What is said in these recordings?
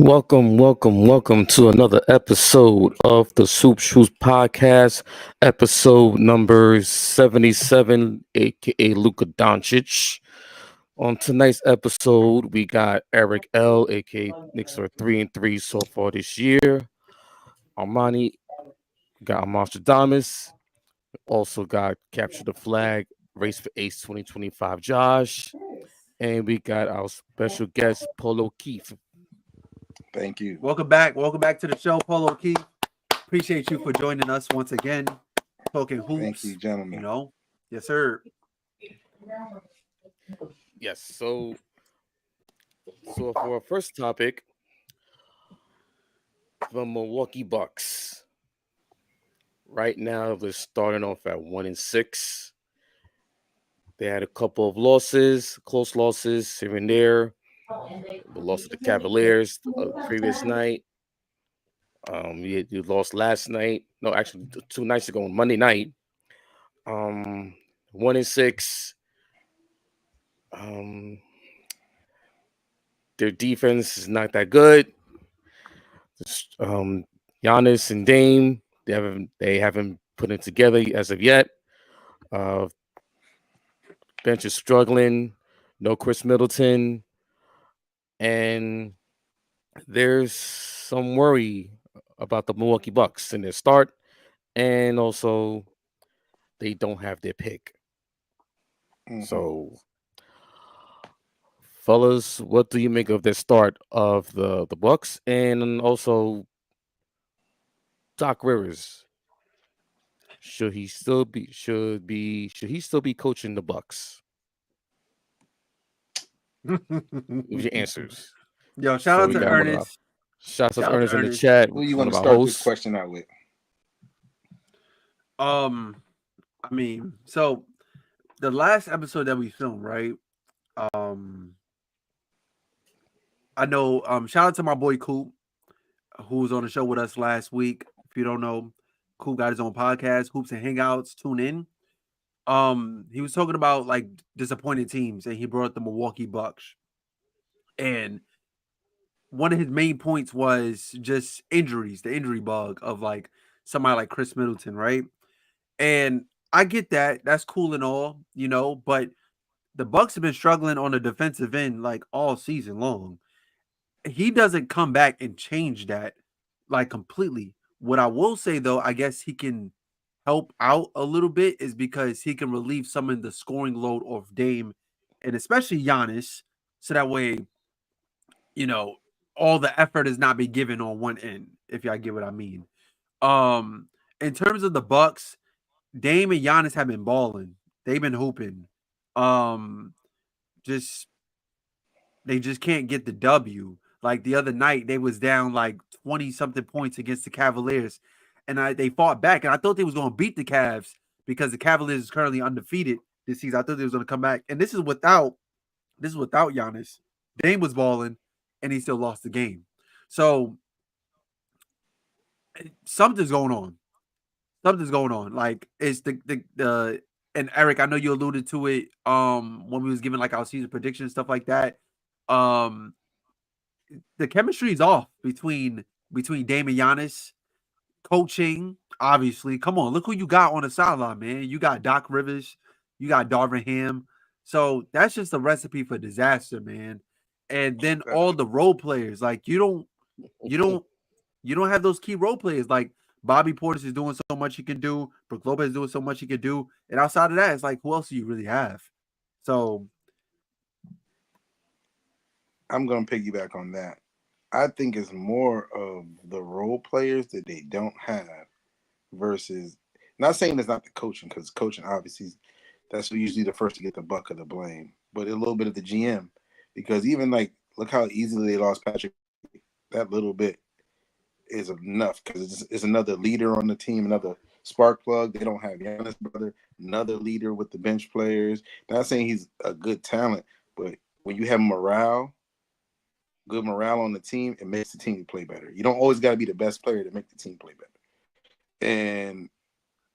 Welcome to another episode of the Soup Shoes Podcast, episode number 77, aka Luka Doncic. On tonight's episode, we got Eric L, aka Knicks are 3-3 so far this year. Armani got Damas. Also got Capture the Flag, Race for Ace 2025 Josh. And we got our special guest, Polo Keith. Thank you. Welcome back to the show, Polo Keith. Appreciate you for joining us once again. Talking hoops. Thank you, gentlemen. Yes, sir. Yes, so for our first topic, the Milwaukee Bucks. Right now, they're starting off at 1-6. They had a couple of losses, close losses here and there. The loss to the Cavaliers previous night. You lost last night. No, actually 2 nights ago on Monday night. 1-6. Their defense is not that good. Giannis and Dame, they haven't put it together as of yet. Bench is struggling. No Chris Middleton. And there's some worry about the Milwaukee Bucks in their start. And also, they don't have their pick. Mm-hmm. So, fellas, what do you make of the start of the Bucks? And also, Doc Rivers. Should he still be coaching the Bucks? With your answers. Yo, shout out to Ernest. Shout out to Ernest in the chat. Who you want to start this question out with? So the last episode that we filmed, right? I know. Shout out to my boy Coop, who was on the show with us last week. If you don't know, Coop got his own podcast, Hoops and Hangouts. Tune in. He was talking about like disappointed teams, and he brought up the Milwaukee Bucks. And one of his main points was just injuries, the injury bug of like somebody like Chris Middleton, right? And I get that. That's cool and all, but the Bucks have been struggling on the defensive end like all season long. He doesn't come back and change that like completely. What I will say, though, I guess he can help out a little bit is because he can relieve some of the scoring load off Dame and especially Giannis. So that way, all the effort is not be given on one end, if y'all get what I mean. In terms of the Bucks, Dame and Giannis have been balling. They've been hooping. They just can't get the W. Like the other night, they was down like 20-something points against the Cavaliers, and they fought back. And I thought they was going to beat the Cavs because the Cavaliers is currently undefeated this season. I thought they was going to come back, and this is without Giannis. Dame was balling, and he still lost the game. So something's going on. Like it's the and Eric, I know you alluded to it when we was giving like our season prediction and stuff like that. The chemistry is off between Dame and Giannis. Coaching, obviously. Come on, look who you got on the sideline, man. You got Doc Rivers, you got Darvin Ham. So that's just a recipe for disaster, man. And then all the role players, like you don't have those key role players. Like Bobby Portis is doing so much he can do. Brook Lopez is doing so much he can do. And outside of that, it's like, who else do you really have? So I'm going to piggyback on that. I think it's more of the role players that they don't have versus, not saying it's not the coaching, because coaching, obviously, that's usually the first to get the buck of the blame, but a little bit of the GM. Because even like look how easily they lost Patrick. That little bit is enough because it's another leader on the team, another spark plug. They don't have Giannis, brother, another leader with the bench players. Not saying he's a good talent, but when you have good morale on the team, it makes the team play better. You don't always got to be the best player to make the team play better. And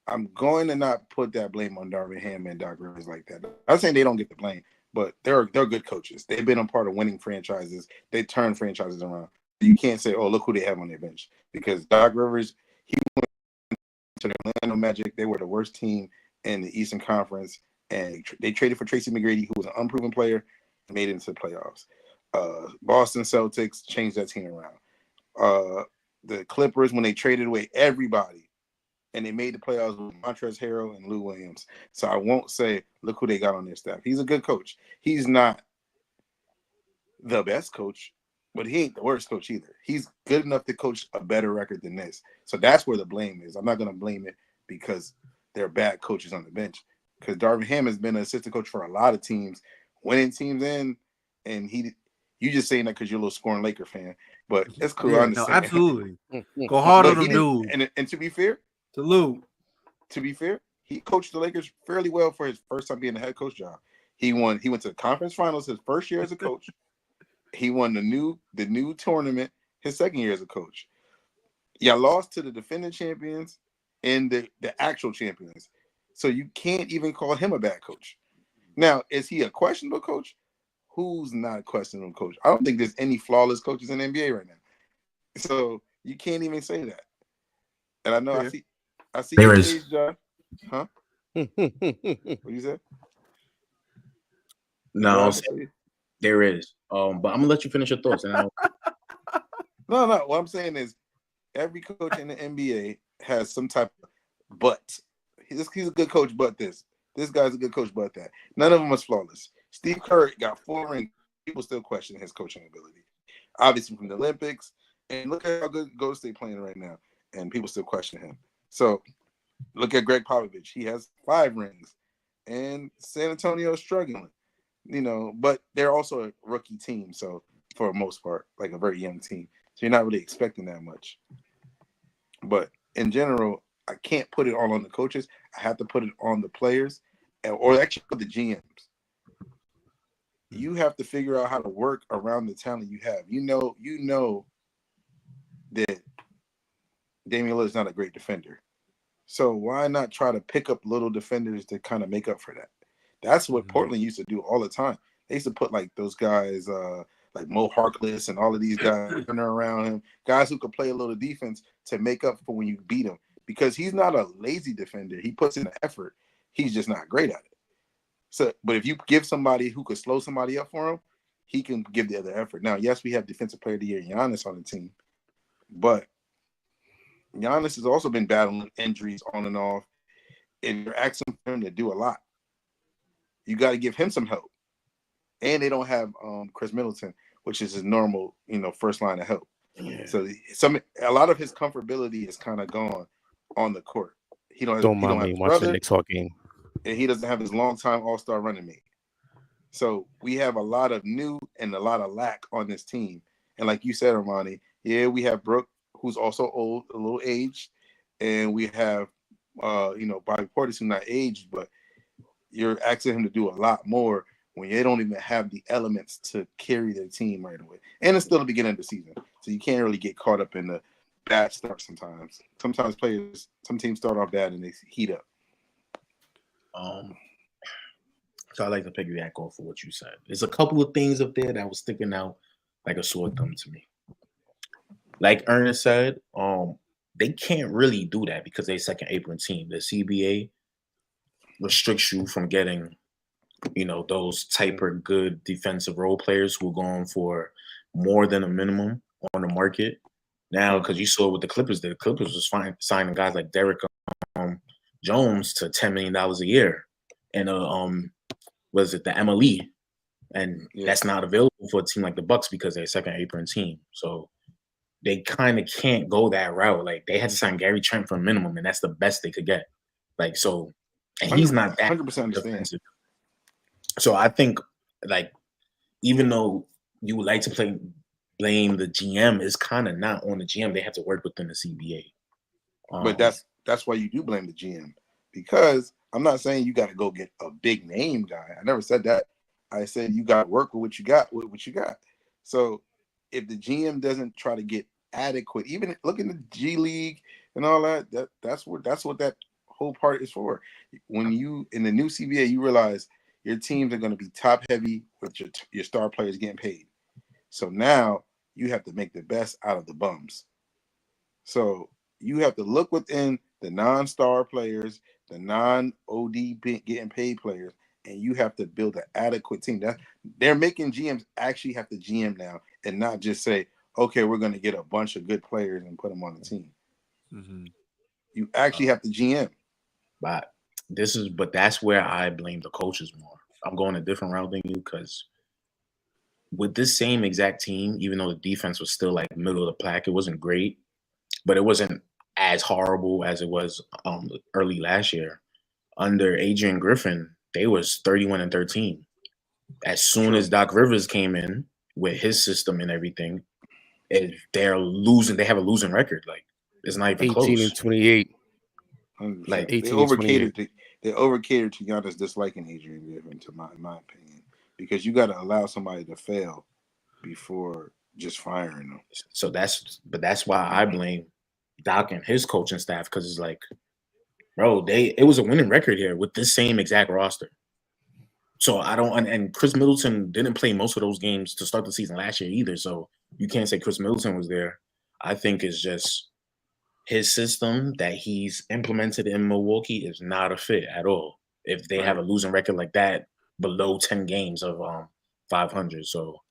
I'm going to not put that blame on Darvin Ham and Doc Rivers like that. I'm saying they don't get the blame, but they're good coaches. They've been a part of winning franchises. They turn franchises around. You can't say, "Oh, look who they have on their bench," because Doc Rivers, he went to the Orlando Magic. They were the worst team in the Eastern Conference, and they traded for Tracy McGrady, who was an unproven player, and made it into the playoffs. Boston Celtics changed that team around. The Clippers, when they traded away everybody, and they made the playoffs with Montrezl Harrell and Lou Williams. So I won't say, look who they got on their staff. He's a good coach. He's not the best coach, but he ain't the worst coach either. He's good enough to coach a better record than this. So that's where the blame is. I'm not going to blame it because they're bad coaches on the bench. Because Darvin Ham has been an assistant coach for a lot of teams, winning teams in, and you just saying that because you're a little scorn Laker fan, but it's cool. Yeah, I understand. no, absolutely. Go hard on them dudes. And to be fair, salute. To be fair, he coached the Lakers fairly well for his first time being the head coach job. He went to the conference finals his first year as a coach. He won the new tournament his second year as a coach. Y'all lost to the defending champions and the actual champions. So you can't even call him a bad coach. Now, is he a questionable coach? Who's not a questionable coach? I don't think there's any flawless coaches in the NBA right now. So you can't even say that. And I know I see there your is. face, John. Huh? What you say? No, there is. But I'm gonna let you finish your thoughts. And No. What I'm saying is, every coach in the NBA has some type of but. He's a good coach, but this guy's a good coach, but that. None of them is flawless. Steve Kerr got 4 rings. People still question his coaching ability. Obviously from the Olympics, and look at how good Golden State playing right now, and people still question him. So look at Greg Popovich. He has 5 rings, and San Antonio is struggling. But they're also a rookie team, so for the most part, like a very young team. So you're not really expecting that much. But in general, I can't put it all on the coaches. I have to put it on the players, or actually the GMs. You have to figure out how to work around the talent you have. You know that Damian Lillard's not a great defender. So why not try to pick up little defenders to kind of make up for that? That's what Portland used to do all the time. They used to put like those guys like Mo Harkless and all of these guys around him, guys who could play a little defense to make up for when you beat him. Because he's not a lazy defender. He puts in the effort. He's just not great at it. So, but if you give somebody who could slow somebody up for him, he can give the other effort. Now, yes, we have Defensive Player of the Year Giannis on the team, but Giannis has also been battling injuries on and off, and you're asking him to do a lot. You got to give him some help. And they don't have Chris Middleton, which is his normal, first line of help. Yeah. So a lot of his comfortability is kind of gone on the court. He don't have his brother, Knicks Hawk game, and he doesn't have his longtime All-Star running mate. So we have a lot of new and a lot of lack on this team. And like you said, Armani, we have Brooke, who's also old, a little aged, and we have Bobby Portis, who's not aged, but you're asking him to do a lot more when they don't even have the elements to carry their team right away. And it's still the beginning of the season, so you can't really get caught up in the bad start sometimes. Sometimes some teams start off bad and they heat up. So I like to piggyback off of what you said. There's a couple of things up there that was sticking out like a sore thumb to me. Like Ernest said, they can't really do that because they're second apron team. The CBA restricts you from getting, those type of good defensive role players who are going for more than a minimum on the market. Now, because you saw what the Clippers did, the Clippers was signing guys like Derek Jones to $10 million a year, and was it the MLE, and that's not available for a team like the Bucks because they're a second apron team. So they kind of can't go that route. Like they had to sign Gary Trent for a minimum, and that's the best they could get. Like so, and he's not that 100% defensive. So I think, like, even though you would like to blame the GM. Is kind of not on the GM. They have to work within the CBA. But that's why you do blame the GM, because I'm not saying you got to go get a big name guy. I never said that. I said you got to work with what you got. So if the GM doesn't try to get adequate, even look in the G League and all that, that's what that whole part is for. When you in the new CBA, you realize your teams are going to be top heavy with your star players getting paid. So now you have to make the best out of the bums. So you have to look within the non-star players, the non-OD getting paid players, and you have to build an adequate team. They're making GMs actually have to GM now and not just say, okay, we're going to get a bunch of good players and put them on the team. Mm-hmm. You actually have to GM. But that's where I blame the coaches more. I'm going a different route than you, because with this same exact team, even though the defense was still like middle of the pack, it wasn't great, but it wasn't as horrible as it was early last year. Under Adrian Griffin, they was 31-13. As soon as Doc Rivers came in with his system and everything, they're losing. They have a losing record. Like, it's not even 18 close. and 28. Like, 18 they and 28. over catered to Giannis disliking Adrian Griffin, in my opinion, because you got to allow somebody to fail before just firing them. So that's why I blame Doc and his coaching staff, because it's like, bro, it was a winning record here with this same exact roster. So I don't, and Chris Middleton didn't play most of those games to start the season last year either. So you can't say Chris Middleton was there. I think it's just his system that he's implemented in Milwaukee is not a fit at all. If they have a losing record like that, below 10 games of 500. So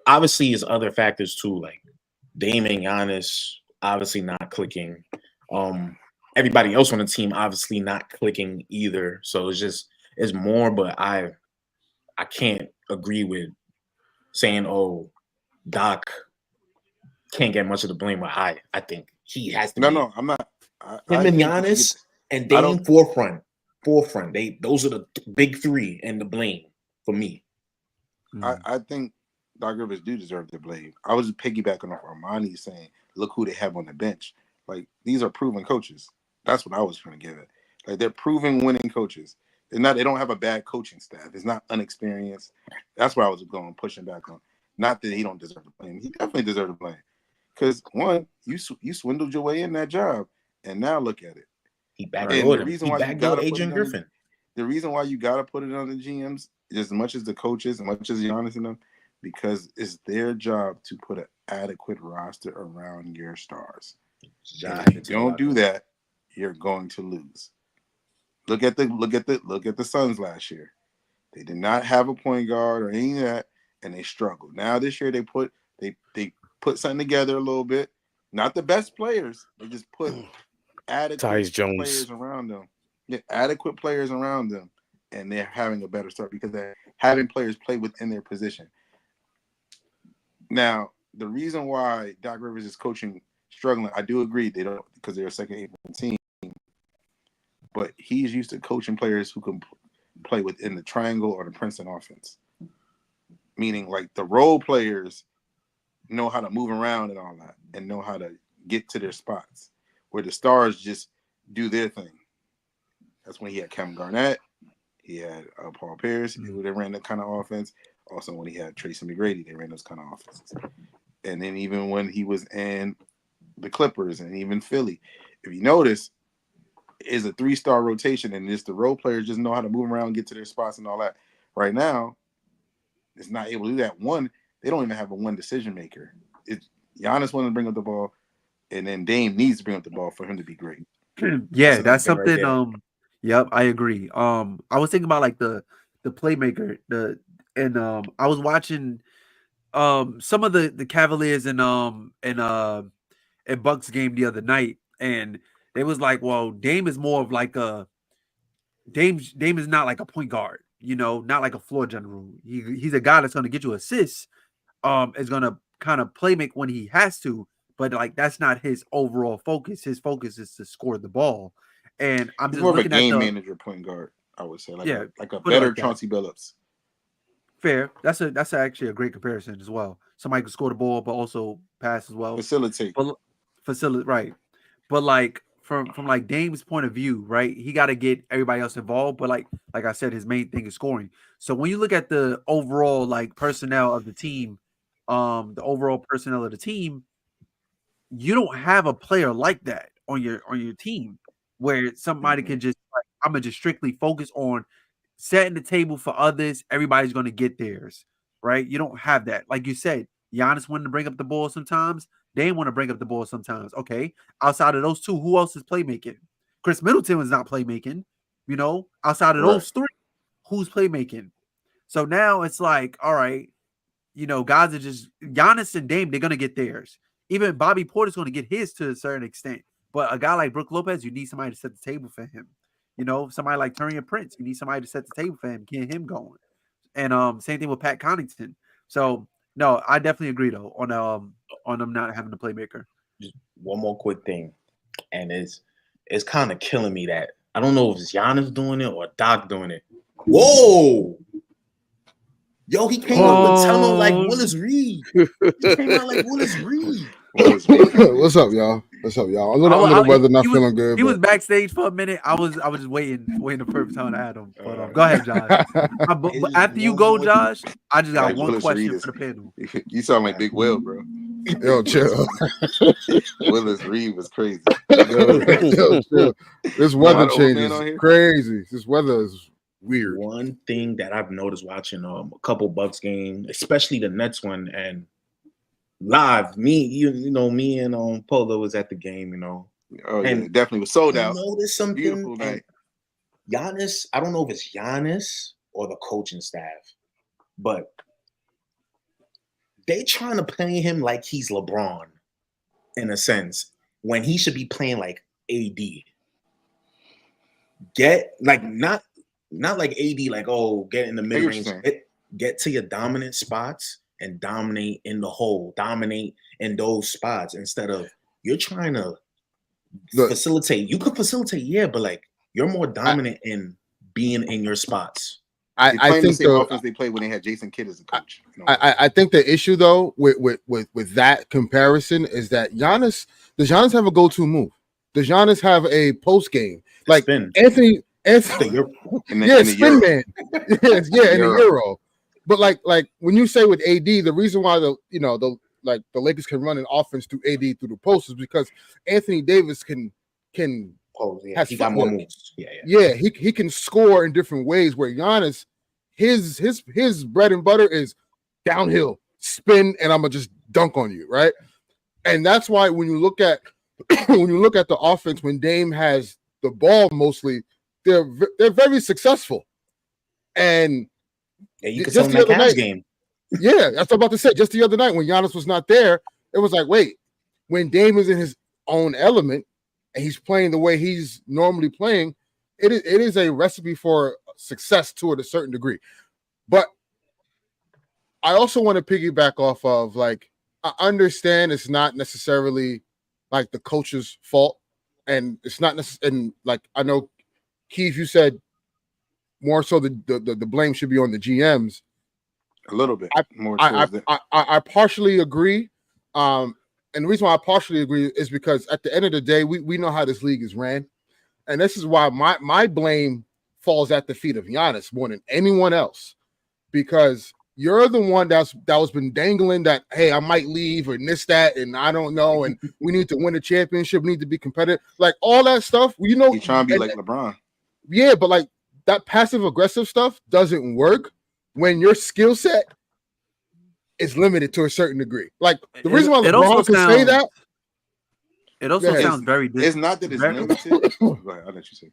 obviously it's other factors too, like Dame and Giannis obviously not clicking. Everybody else on the team obviously not clicking either. So it's more, but I can't agree with saying, oh, Doc can't get much of the blame, but I think he has to. No, I'm not. Him and Giannis and Dame forefront. Those are the big three and the blame for me. I think Doc Rivers do deserve the blame. I was piggybacking off Armani saying, look who they have on the bench. Like, these are proven coaches. That's what I was trying to get at. Like, they're proven winning coaches. They don't have a bad coaching staff. It's not unexperienced. That's where I was going, pushing back on. Not that he don't deserve the blame. He definitely deserves the blame. Because, one, you swindled your way in that job, and now look at it. He backdoored Adrian Griffin. The reason why you got to put it on the GMs, as much as the coaches, as much as Giannis and them, because it's their job to put an adequate roster around your stars. If you don't do that, you're going to lose. Look at the Suns last year. They did not have a point guard or any of that, and they struggled. Now this year they put something together a little bit. Not the best players. They just put adequate players around them. Yeah, adequate players around them, and they're having a better start because they're having players play within their position. Now, the reason why Doc Rivers is coaching struggling, I do agree they don't, because they're a second team, but he's used to coaching players who can play within the triangle or the Princeton offense. Meaning, like, the role players know how to move around and all that, and know how to get to their spots, where the stars just do their thing. That's when he had Kevin Garnett, he had Paul Pierce, who they ran that kind of offense. Also, when he had Tracy McGrady, they ran those kind of offenses. And then even when he was in the Clippers and even Philly, if you notice, is a 3-star rotation, and it's the role players just know how to move around, get to their spots and all that. Right now, it's not able to do that. One, they don't even have a one decision maker. Giannis wanted to bring up the ball, and then Dame needs to bring up the ball for him to be great. Yeah, that's something. Right, yep, I agree. I was thinking about like the playmaker, I was watching some of the Cavaliers and Bucks game the other night, and it was like, well, Dame is more of like Dame is not like a point guard, not like a floor general. He's a guy that's going to get you assists, is going to kind of play make when he has to, but like that's not his overall focus. His focus is to score the ball. And I'm just more looking of a game at manager point guard, I would say, like a better like Chauncey Billups. Fair. That's actually a great comparison as well. Somebody can score the ball, but also pass as well. Facilitate. But facility, right? But like from like Dame's point of view, right? He got to get everybody else involved. But like I said, his main thing is scoring. So when you look at the overall like personnel of the team, you don't have a player like that on your team where somebody can just like, I'm gonna just strictly focus on setting the table for others. Everybody's gonna get theirs, right? You don't have that. Like you said, Giannis wanted to bring up the ball sometimes. They want to bring up the ball sometimes. Okay, outside of those two, who else is playmaking? Chris Middleton was not playmaking. You know, outside of those three, who's playmaking? So now it's like, all right, you know, guys are just Giannis and Dame. They're gonna get theirs. Even Bobby Porter's going to get his to a certain extent. But a guy like Brook Lopez, you need somebody to set the table for him. You know, somebody like Turian Prince, you need somebody to set the table for him, get him going. And same thing with Pat Connaughton. So no, I definitely agree though on them not having a playmaker. Just one more quick thing, and it's kind of killing me that I don't know if it's Giannis doing it or Doc doing it. Whoa! Yo, he came out with tunnel like Willis Reed. He came out like Willis Reed. What's up, y'all? What's up, y'all? A little under the weather, not feeling good. He was backstage for a minute. I was just waiting the perfect time to add him. But go ahead, Josh. But after you go, Josh, I just got like one question for the panel. You sound like Big Will, bro. Yo, chill. Willis Reed was crazy. Yo, chill. This weather change is crazy. This weather is weird. One thing that I've noticed watching a couple Bucks games, especially the Nets one, and live, me and Polo was at the game, you know. Oh, and yeah, definitely was sold out. Noticed something. Beautiful night. Giannis, I don't know if it's Giannis or the coaching staff, but they trying to play him like he's LeBron, in a sense, when he should be playing like AD. Not like AD, like, oh, get in the mid range, get to your dominant spots and dominate in the hole, dominate in those spots instead of you're trying to facilitate. You could facilitate, yeah, but like you're more dominant in being in your spots. I think the same offense they played when they had Jason Kidd as a coach. I think the issue though with that comparison is that does Giannis have a go-to move? Does Giannis have a post game like spin. Anthony? Spin man. In the Euro. But like when you say with AD, the reason why the Lakers can run an offense through AD through the post is because Anthony Davis can he got more moves. He can score in different ways. Where Giannis, his bread and butter is downhill, spin, and I'm gonna just dunk on you, right? And that's why when you look at the offense when Dame has the ball mostly, they're very successful. And you can just the other night game. Yeah, that's what I'm about to say. Just the other night when Giannis was not there, it was like, wait, when Dame is in his own element and he's playing the way he's normally playing, it is a recipe for success to a certain degree. But I also want to piggyback off of, like, I understand it's not necessarily like the coach's fault, and it's not necessarily, and like I know Keith, you said more so the blame should be on the GMs. A little bit more. I partially agree. And the reason why I partially agree is because at the end of the day, we know how this league is ran. And this is why my blame falls at the feet of Giannis more than anyone else. Because you're the one that was been dangling that, hey, I might leave or this, that, and I don't know, and we need to win a championship, we need to be competitive. Like all that stuff, you know. You're trying to be like LeBron. Yeah, but like that passive aggressive stuff doesn't work when your skill set is limited to a certain degree. Like the reason why LeBron can say that. It also sounds very. It's not that it's limited. Go ahead, I'll let you say.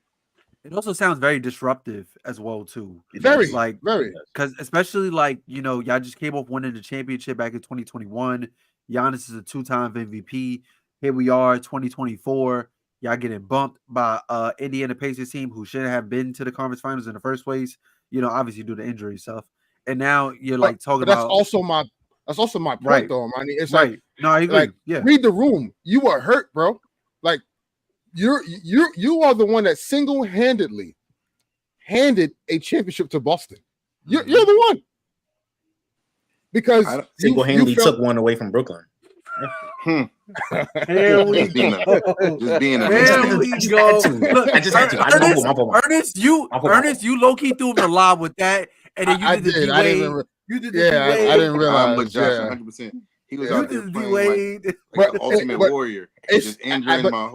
It also sounds very disruptive as well too. Very, because especially like y'all just came off winning the championship back in 2021. Giannis is a 2-time MVP. Here we are, 2024. Y'all getting bumped by Indiana Pacers team who shouldn't have been to the conference finals in the first place. Obviously due to injury stuff. And now you're like talking about. That's also my point, though, man. It's right. Like, no, I agree. Like, read the room. You are hurt, bro. Like you are the one that single-handedly handed a championship to Boston. You're the one. because single-handedly took one away from Brooklyn. Here we go. Just being a Here we go. Look, I just had to. Ernest, you low-key threw him the lob with that, and then you did the D-Wade. You did the D-Wade. I didn't realize. I'm with Josh 100%. He was out there playing like the ultimate warrior. Just injuring my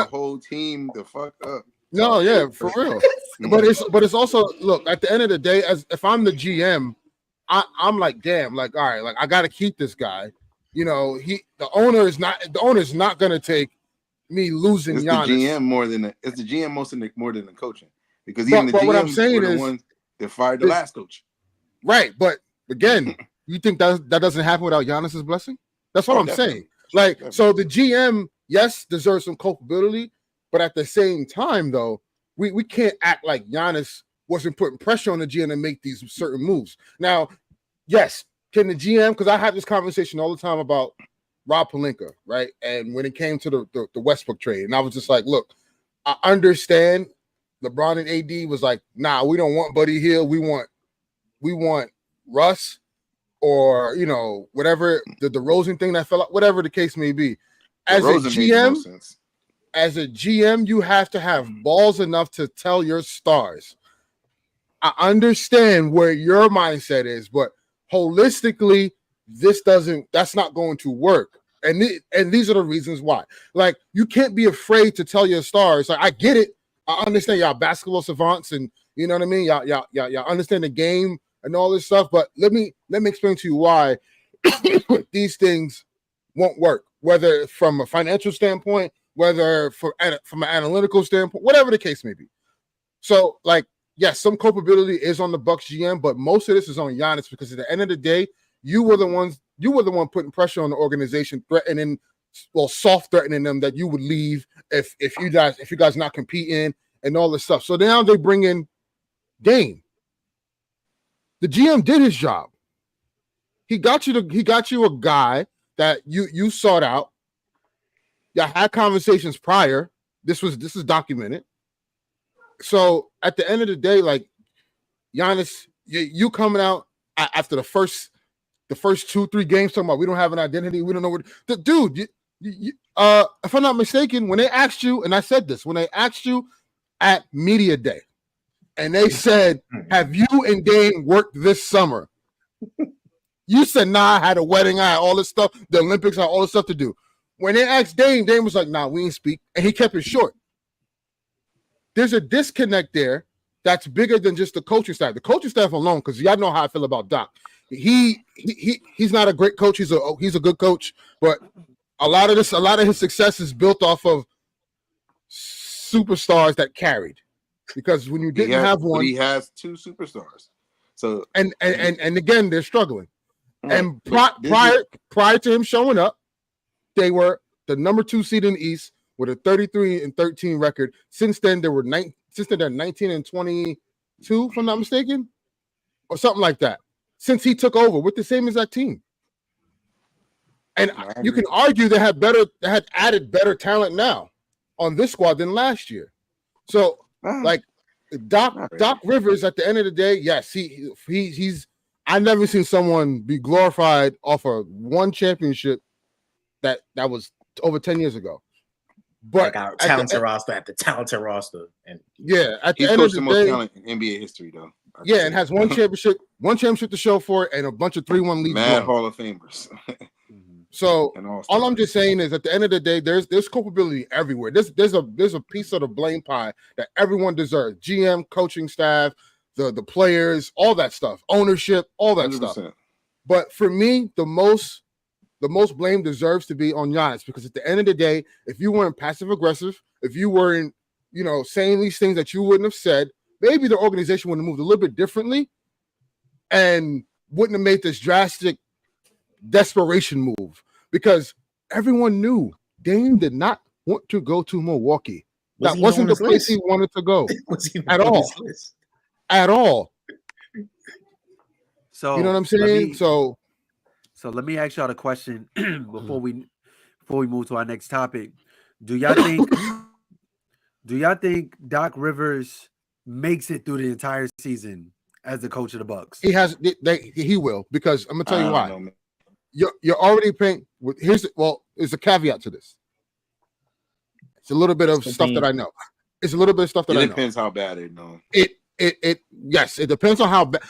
whole team the fuck up. No, yeah, for real. But it's also, look, at the end of the day, as if I'm the GM, I'm like, damn, like, all right, like I gotta keep this guy. You know, the owner is not gonna take me losing it's Giannis. The GM more than the coaching, because even the GM what I'm saying were the is, ones that fired the last coach. Right, but again, you think that doesn't happen without Giannis's blessing? That's what I'm saying. Like, so the GM, yes, deserves some culpability, but at the same time, though, we can't act like Giannis wasn't putting pressure on the GM to make these certain moves. Now, yes, can the GM, because I have this conversation all the time about Rob Pelinka, right? And when it came to the Westbrook trade, and I was just like, look, I understand LeBron and AD was like, nah, we don't want Buddy Hield. We want Russ, or, you know, whatever, the DeRozan thing that fell out, whatever the case may be. As a GM, you have to have balls enough to tell your stars, I understand where your mindset is, but holistically, that's not going to work. And these are the reasons why. Like, you can't be afraid to tell your stars. Like, I get it. I understand y'all basketball savants, and you know what I mean? Y'all understand the game and all this stuff, but let me explain to you why these things won't work, whether from a financial standpoint, whether from an analytical standpoint, whatever the case may be. So, like, yes, some culpability is on the Bucks GM, but most of this is on Giannis, because at the end of the day, you were the one putting pressure on the organization, soft threatening them that you would leave if you guys not competing and all this stuff. So now they bring in Dame. The GM did his job. He got you a guy that you sought out. Y'all had conversations prior. This is documented. So at the end of the day, like, Giannis, you coming out after the first 2-3 games talking about we don't have an identity, we don't know what the dude. If I'm not mistaken, when they asked you, and I said this, when they asked you at media day, and they said, "Have you and Dame worked this summer?" You said, "Nah, I had a wedding, I had all this stuff, the Olympics, I had all this stuff to do." When they asked Dame was like, "Nah, we ain't speak," and he kept it short. There's a disconnect there that's bigger than just the coaching staff. The coaching staff alone, because y'all know how I feel about Doc. He's not a great coach. He's a good coach, but a lot of his success is built off of superstars that carried. Because when you didn't have one, he has 2 superstars. So and again, they're struggling. Right. And prior to him showing up, they were the number 2 seed in the East with a 33-13 record. Since then, they're 19-22, if I'm not mistaken, or something like that. Since he took over with the same exact team. And you can argue they had added better talent now on this squad than last year. So, like, Doc Rivers, at the end of the day, yes, he's. I've never seen someone be glorified off of one championship that was over 10 years ago. But like our talented roster after talented roster, and yeah, at the end of the most day, talent in NBA history, though. Yeah, and has one championship to show for it, and a bunch of 3-1 leagues. Mad Hall of Famers. So all I'm just saying is, at the end of the day, there's culpability everywhere. There's a piece of the blame pie that everyone deserves. GM, coaching staff, the players, all that stuff, ownership, all that 100%. Stuff. But for me, the most blame deserves to be on Giannis, because at the end of the day, if you weren't passive aggressive, if you weren't, saying these things that you wouldn't have said, maybe the organization would have moved a little bit differently and wouldn't have made this drastic desperation move, because everyone knew Dame did not want to go to Milwaukee. That wasn't the place he wanted to go at all. At all. So you know what I'm saying? So let me ask y'all a question before we move to our next topic. Do y'all think Doc Rivers makes it through the entire season as the coach of the Bucks. He has. He will, because I'm gonna tell you why. Know, You're already paying. There's a caveat to this. It's a little bit of stuff that I know. It's a little bit of stuff that I know. It depends how bad they know. Yes, it depends on how bad.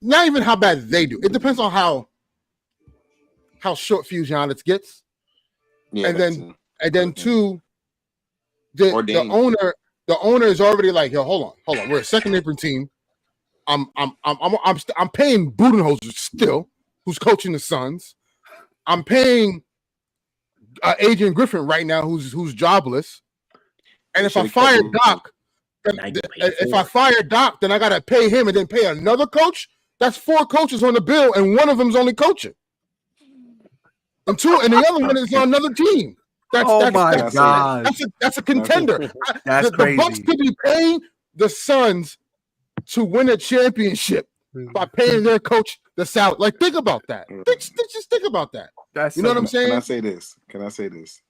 Not even how bad they do. It depends on how short fuse Giannis gets. Yeah, and then two, the owner is already like, yo, hold on. We're a second apron team. I'm paying Budenholzer still, who's coaching the Suns. I'm paying Adrian Griffin right now, who's jobless. And if I fire Doc, then I gotta pay him and then pay another coach. That's 4 coaches on the bill, and one of them's only coaching. And the other one is on another team. That's a contender. That's crazy. The Bucks could be paying the Suns to win a championship by paying their coach the salary. Like, think about that. Just think about that. You know what I'm saying? Can I say this?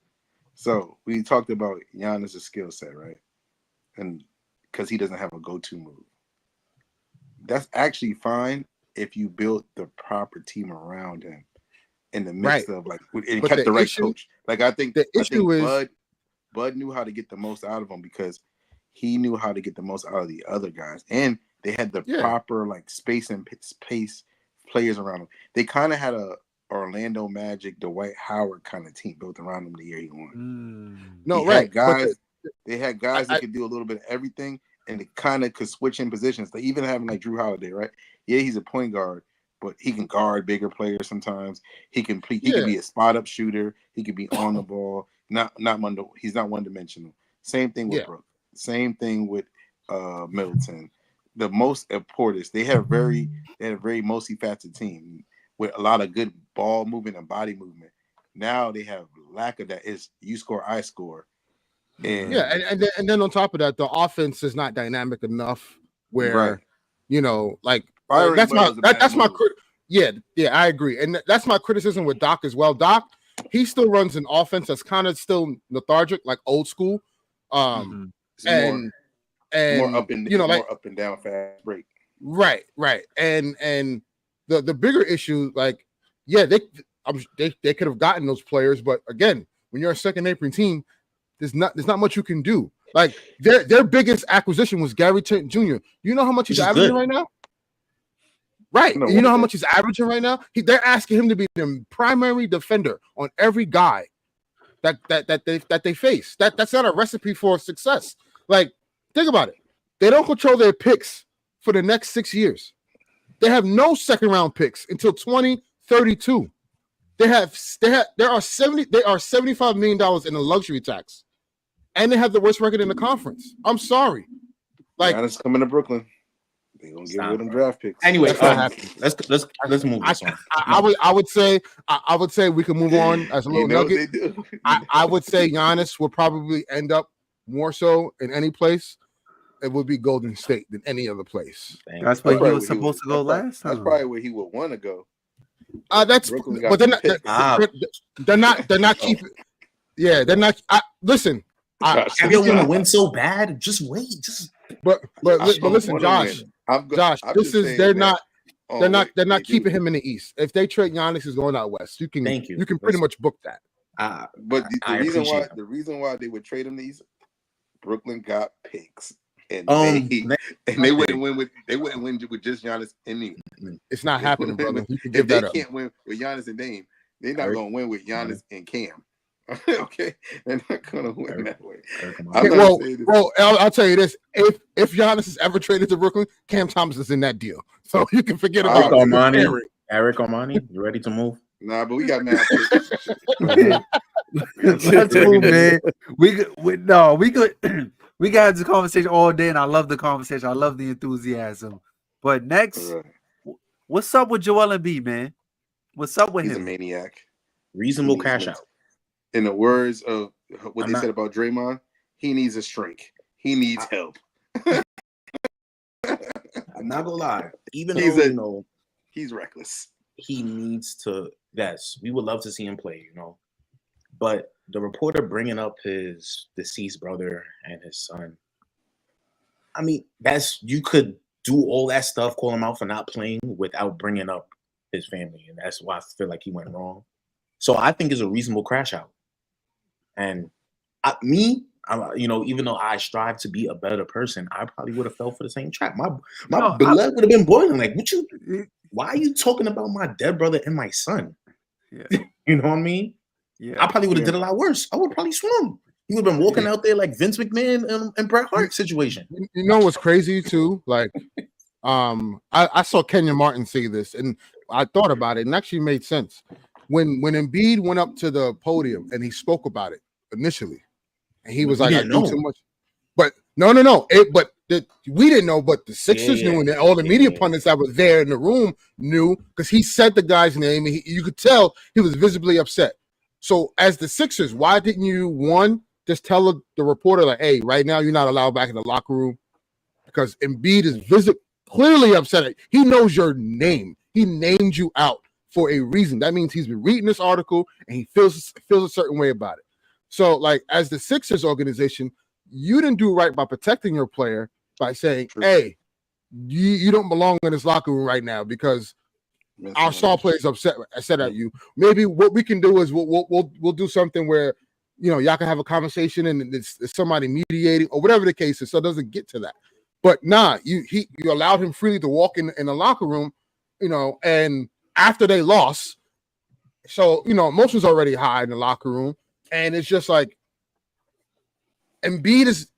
So we talked about Giannis' skill set, right? And because he doesn't have a go-to move. That's actually fine if you build the proper team around him in the midst of and kept the right coach. Like, I think Bud knew how to get the most out of him because he knew how to get the most out of the other guys, and they had the proper space and pace players around him. They kind of had a Orlando Magic, Dwight Howard kind of team built around him the year he won. They had guys that could do a little bit of everything, and they kind of could switch in positions. They even having Drew Holiday, right? Yeah, he's a point guard, but he can guard bigger players sometimes. He can be a spot up shooter. He can be on the ball. He's not one dimensional. Same thing with Brooke. Same thing with Middleton. The most important, they had a very multifaceted team with a lot of good ball movement and body movement. Now they have lack of that. It's you score, I score. And then on top of that, the offense is not dynamic enough where that's my I agree. And that's my criticism with Doc as well. Doc, he still runs an offense that's kind of still lethargic, like old school. More up and down fast break. Right. And the bigger issue, they could have gotten those players, but again, when you're a second apron team, there's not much you can do. Like, their biggest acquisition was Gary Trent Jr. You know how much he's averaging right now? Right. You know how much he's averaging right now? They're asking him to be the primary defender on every guy that they face. That's not a recipe for success. Like, think about it. They don't control their picks for the next 6 years. They have no second round picks until 2032. They are $75 million in a luxury tax, and they have the worst record in the conference. I'm sorry. Giannis coming to Brooklyn. They're gonna get rid of them draft picks. Anyway, let's move this on. I would say we can move on as a little nugget. I would say Giannis will probably end up more so in any place. It would be Golden State than any other place. That's where he was supposed to go last time. That's probably where he would want to go. But they're not keeping. Yeah, they're not. Listen, if you want to win so bad, just wait. But listen, Josh. They're not keeping him in the East. If they trade Giannis, is going out west. You can pretty much book that. But the reason why they would trade him to the East, Brooklyn got picks. And they wouldn't win with just Giannis and Dame. It's not happening, brother. You can give that up. They can't win with Giannis and Dame. They're not going to win with Giannis and Cam. Okay, they're not going to win that way. I'll tell you this: if Giannis is ever traded to Brooklyn, Cam Thomas is in that deal, so you can forget about Eric Armani. You ready to move? Nah, but we got mad. Let's move, man. We could. We got this conversation all day, and I love the conversation. I love the enthusiasm. But next, what's up with Joel Embiid, man? What's up with him? He's a maniac. Reasonable cash out. In the words of what they said about Draymond, he needs a shrink. He needs help. I'm not gonna lie. Even though he's reckless. He needs to. Yes, we would love to see him play. But the reporter bringing up his deceased brother and his son, I mean, you could do all that stuff, call him out for not playing without bringing up his family, and that's why I feel like he went wrong. So I think it's a reasonable crash out. And even though I strive to be a better person, I probably would have fell for the same trap. My blood would have been boiling. Like, why are you talking about my dead brother and my son? Yeah. You know what I mean? Yeah. I probably would have did a lot worse. I would probably swum. He would have been walking out there like Vince McMahon and Bret Hart situation. You know what's crazy too? Like, I saw Kenya Martin say this, and I thought about it, and actually made sense. When Embiid went up to the podium and he spoke about it initially, and he was like, "I do too much," but no. We didn't know, but the Sixers knew, and all the media pundits that were there in the room knew, because he said the guy's name, and you could tell he was visibly upset. So, as the Sixers, why didn't you just tell the reporter, like, "Hey, right now you're not allowed back in the locker room," because Embiid is clearly upset. He knows your name. He named you out for a reason. That means he's been reading this article and he feels a certain way about it. So, like, as the Sixers organization, you didn't do right by protecting your player by saying, "Hey, you don't belong in this locker room right now because our star player is upset at you." Maybe what we can do is we'll do something where, y'all can have a conversation and it's somebody mediating or whatever the case is, so it doesn't get to that. But you allowed him freely to walk in the locker room, and after they lost, so emotions already high in the locker room, and it's just like Embiid is,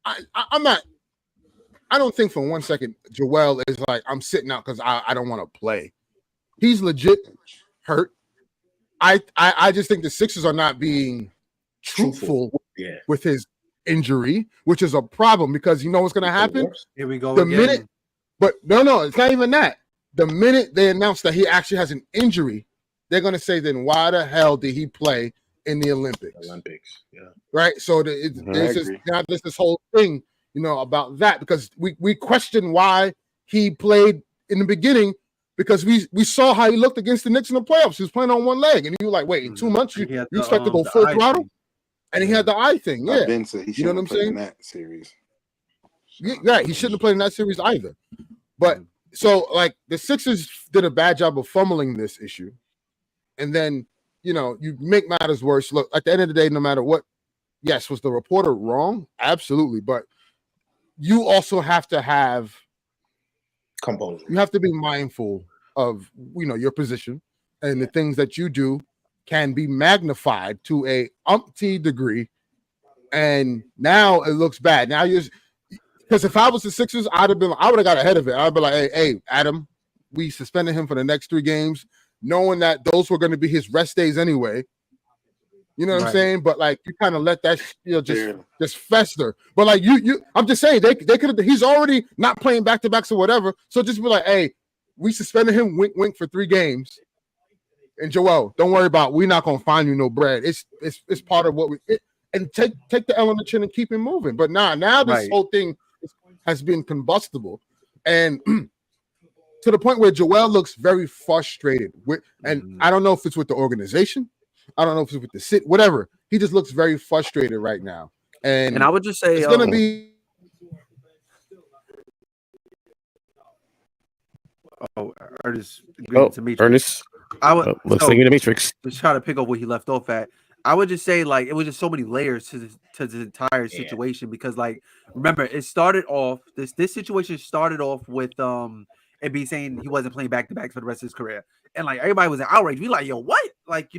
I don't think for 1 second Joel is like, I'm sitting out because I don't want to play. He's legit hurt. I just think the Sixers are not being truthful with his injury, which is a problem, because you know what's going to happen? Here we go. But no, it's not even that. The minute they announce that he actually has an injury, they're going to say, then why the hell did he play in the Olympics? Right? So there's this whole thing, about that, because we question why he played in the beginning, because we saw how he looked against the Knicks in the playoffs. He was playing on one leg, and you were like, wait, in 2 months you expect to go full throttle? And he had the eye thing. Yeah. Ben said he shouldn't have played in that series. Yeah, he shouldn't have played in that series either. But so, like, the Sixers did a bad job of fumbling this issue. And then, you make matters worse. Look, at the end of the day, no matter what, yes, was the reporter wrong? Absolutely. But you also have to have composure. You have to be mindful of, your position, and the things that you do can be magnified to a umpty degree. And now it looks bad. Now because if I was the Sixers, I would have got ahead of it. I'd be like, hey, Adam, we suspended him for the next 3 games, knowing that those were going to be his rest days anyway. You know what I'm saying? But like, you kind of let that just fester. But like I'm just saying they could have. He's already not playing back-to-backs or whatever. So just be like, hey, we suspended him, wink, wink, for 3 games. And Joel, don't worry about. We're not gonna find you no bread. It's part of what and take the L on the chin and keep it moving. But now this whole thing has been combustible, and to the point where Joel looks very frustrated with. And I don't know if it's with the organization. I don't know if it's with the city, whatever. He just looks very frustrated right now. And I would just say it's gonna be. Ernest. Ernest. Looks like in the Matrix. Just try to pick up where he left off at. I would just say, like, it was just so many layers to the entire situation, because, like, remember, it started off this situation started off with Embiid saying he wasn't playing back-to-backs for the rest of his career, and like everybody was in outrage. We like, yo, what? Like,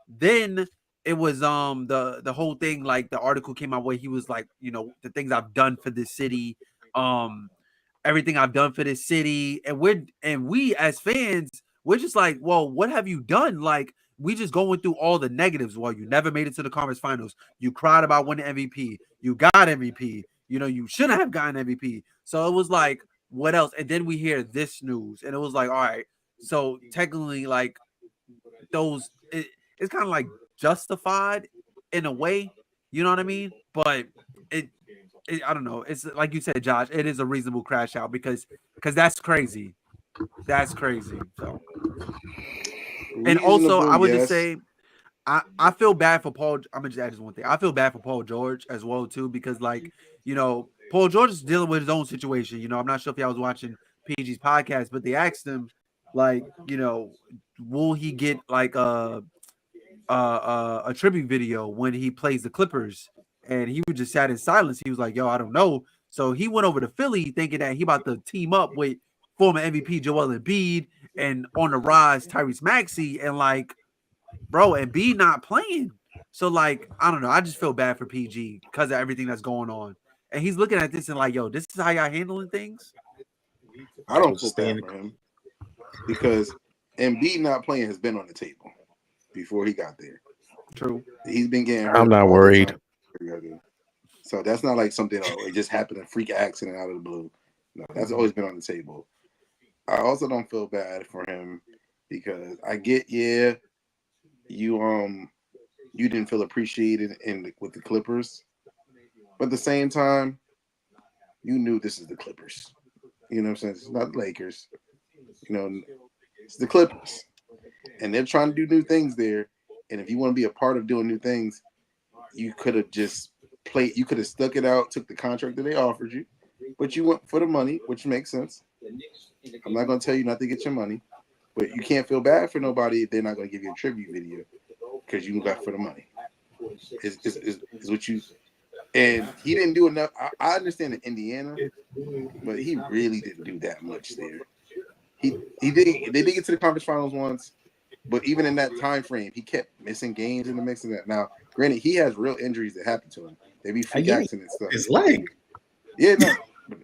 then it was the whole thing, like the article came out where he was like, the things I've done for this city, everything I've done for this city, and we as fans, we're just like, well, what have you done? Like, we just going through all the negatives. Well, you never made it to the conference finals. You cried about winning MVP. You got MVP. You shouldn't have gotten MVP. So it was like, what else? And then we hear this news, and it was like, all right. So technically, like, it's kind of like justified in a way. You know what I mean? But I don't know. It's like you said, Josh. It is a reasonable crash out because that's crazy. That's crazy. So. And also, I would just say, I feel bad for Paul. I'm gonna just add this one thing. I feel bad for Paul George as well too, because, like, Paul George is dealing with his own situation. You know, I'm not sure if y'all was watching PG's podcast, but they asked him, like, you know, will he get like a tribute video when he plays the Clippers? And he was just sat in silence. He was like, yo, I don't know. So he went over to Philly thinking that he about to team up with former MVP Joel Embiid and on the rise Tyrese Maxey, and like, bro, Embiid not playing. So like, I don't know. I just feel bad for PG because of everything that's going on. And he's looking at this and like, yo, this is how y'all handling things? I don't feel bad for him because Embiid not playing has been on the table before he got there. True. He's been getting hurt. I'm not worried. So that's not like something it just happened, a freak accident out of the blue. No, that's always been on the table. I also don't feel bad for him because I get, you didn't feel appreciated with the Clippers, but at the same time, you knew this is the Clippers. You know what I'm saying? It's not the Lakers. You know, it's the Clippers, and they're trying to do new things there. And if you want to be a part of doing new things, you could have just played. You could have stuck it out, took the contract that they offered you, but you went for the money, which makes sense. I'm not going to tell you not to get your money, but you can't feel bad for nobody if they're not going to give you a tribute video because you got for the money. Is what you. And he didn't do enough. I understand in Indiana, but he really didn't do that much there. He did. They did get to the conference finals once, but even in that time frame, he kept missing games in the mix of that. Now, granted, he has real injuries that happen to him. They be freak accidents and stuff. His leg. Yeah,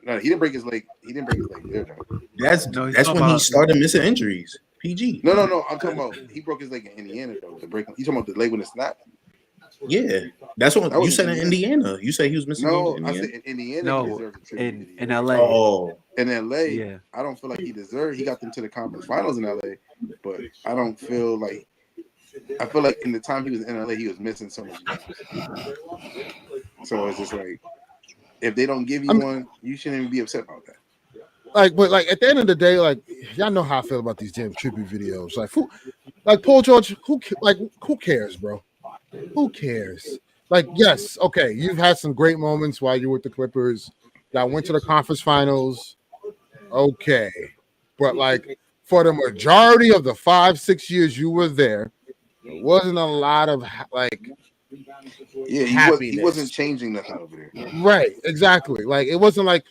no, he didn't break his leg. He didn't break his leg there, though. That's when he started missing injuries. PG. No. I'm talking about he broke his leg in Indiana though. You talking about the leg when it snapped? Yeah, that's what you said in Indiana. You said he was missing. No, I said in Indiana. No, in LA. Oh, in LA. Yeah. I don't feel like he deserved. He got them to the conference finals in LA, but I don't feel like. I feel like in the time he was in LA, he was missing so much games. So it's just like, if they don't give you one, you shouldn't even be upset about that. But at the end of the day, like, y'all know how I feel about these damn tribute videos. Like Paul George, who cares, bro? Who cares? Like, yes, okay, you've had some great moments while you were with the Clippers. Y'all went to the conference finals. Okay. But like for the majority of the 5-6 years you were there, there wasn't a lot of he wasn't changing nothing over there. Right, exactly. Like it wasn't like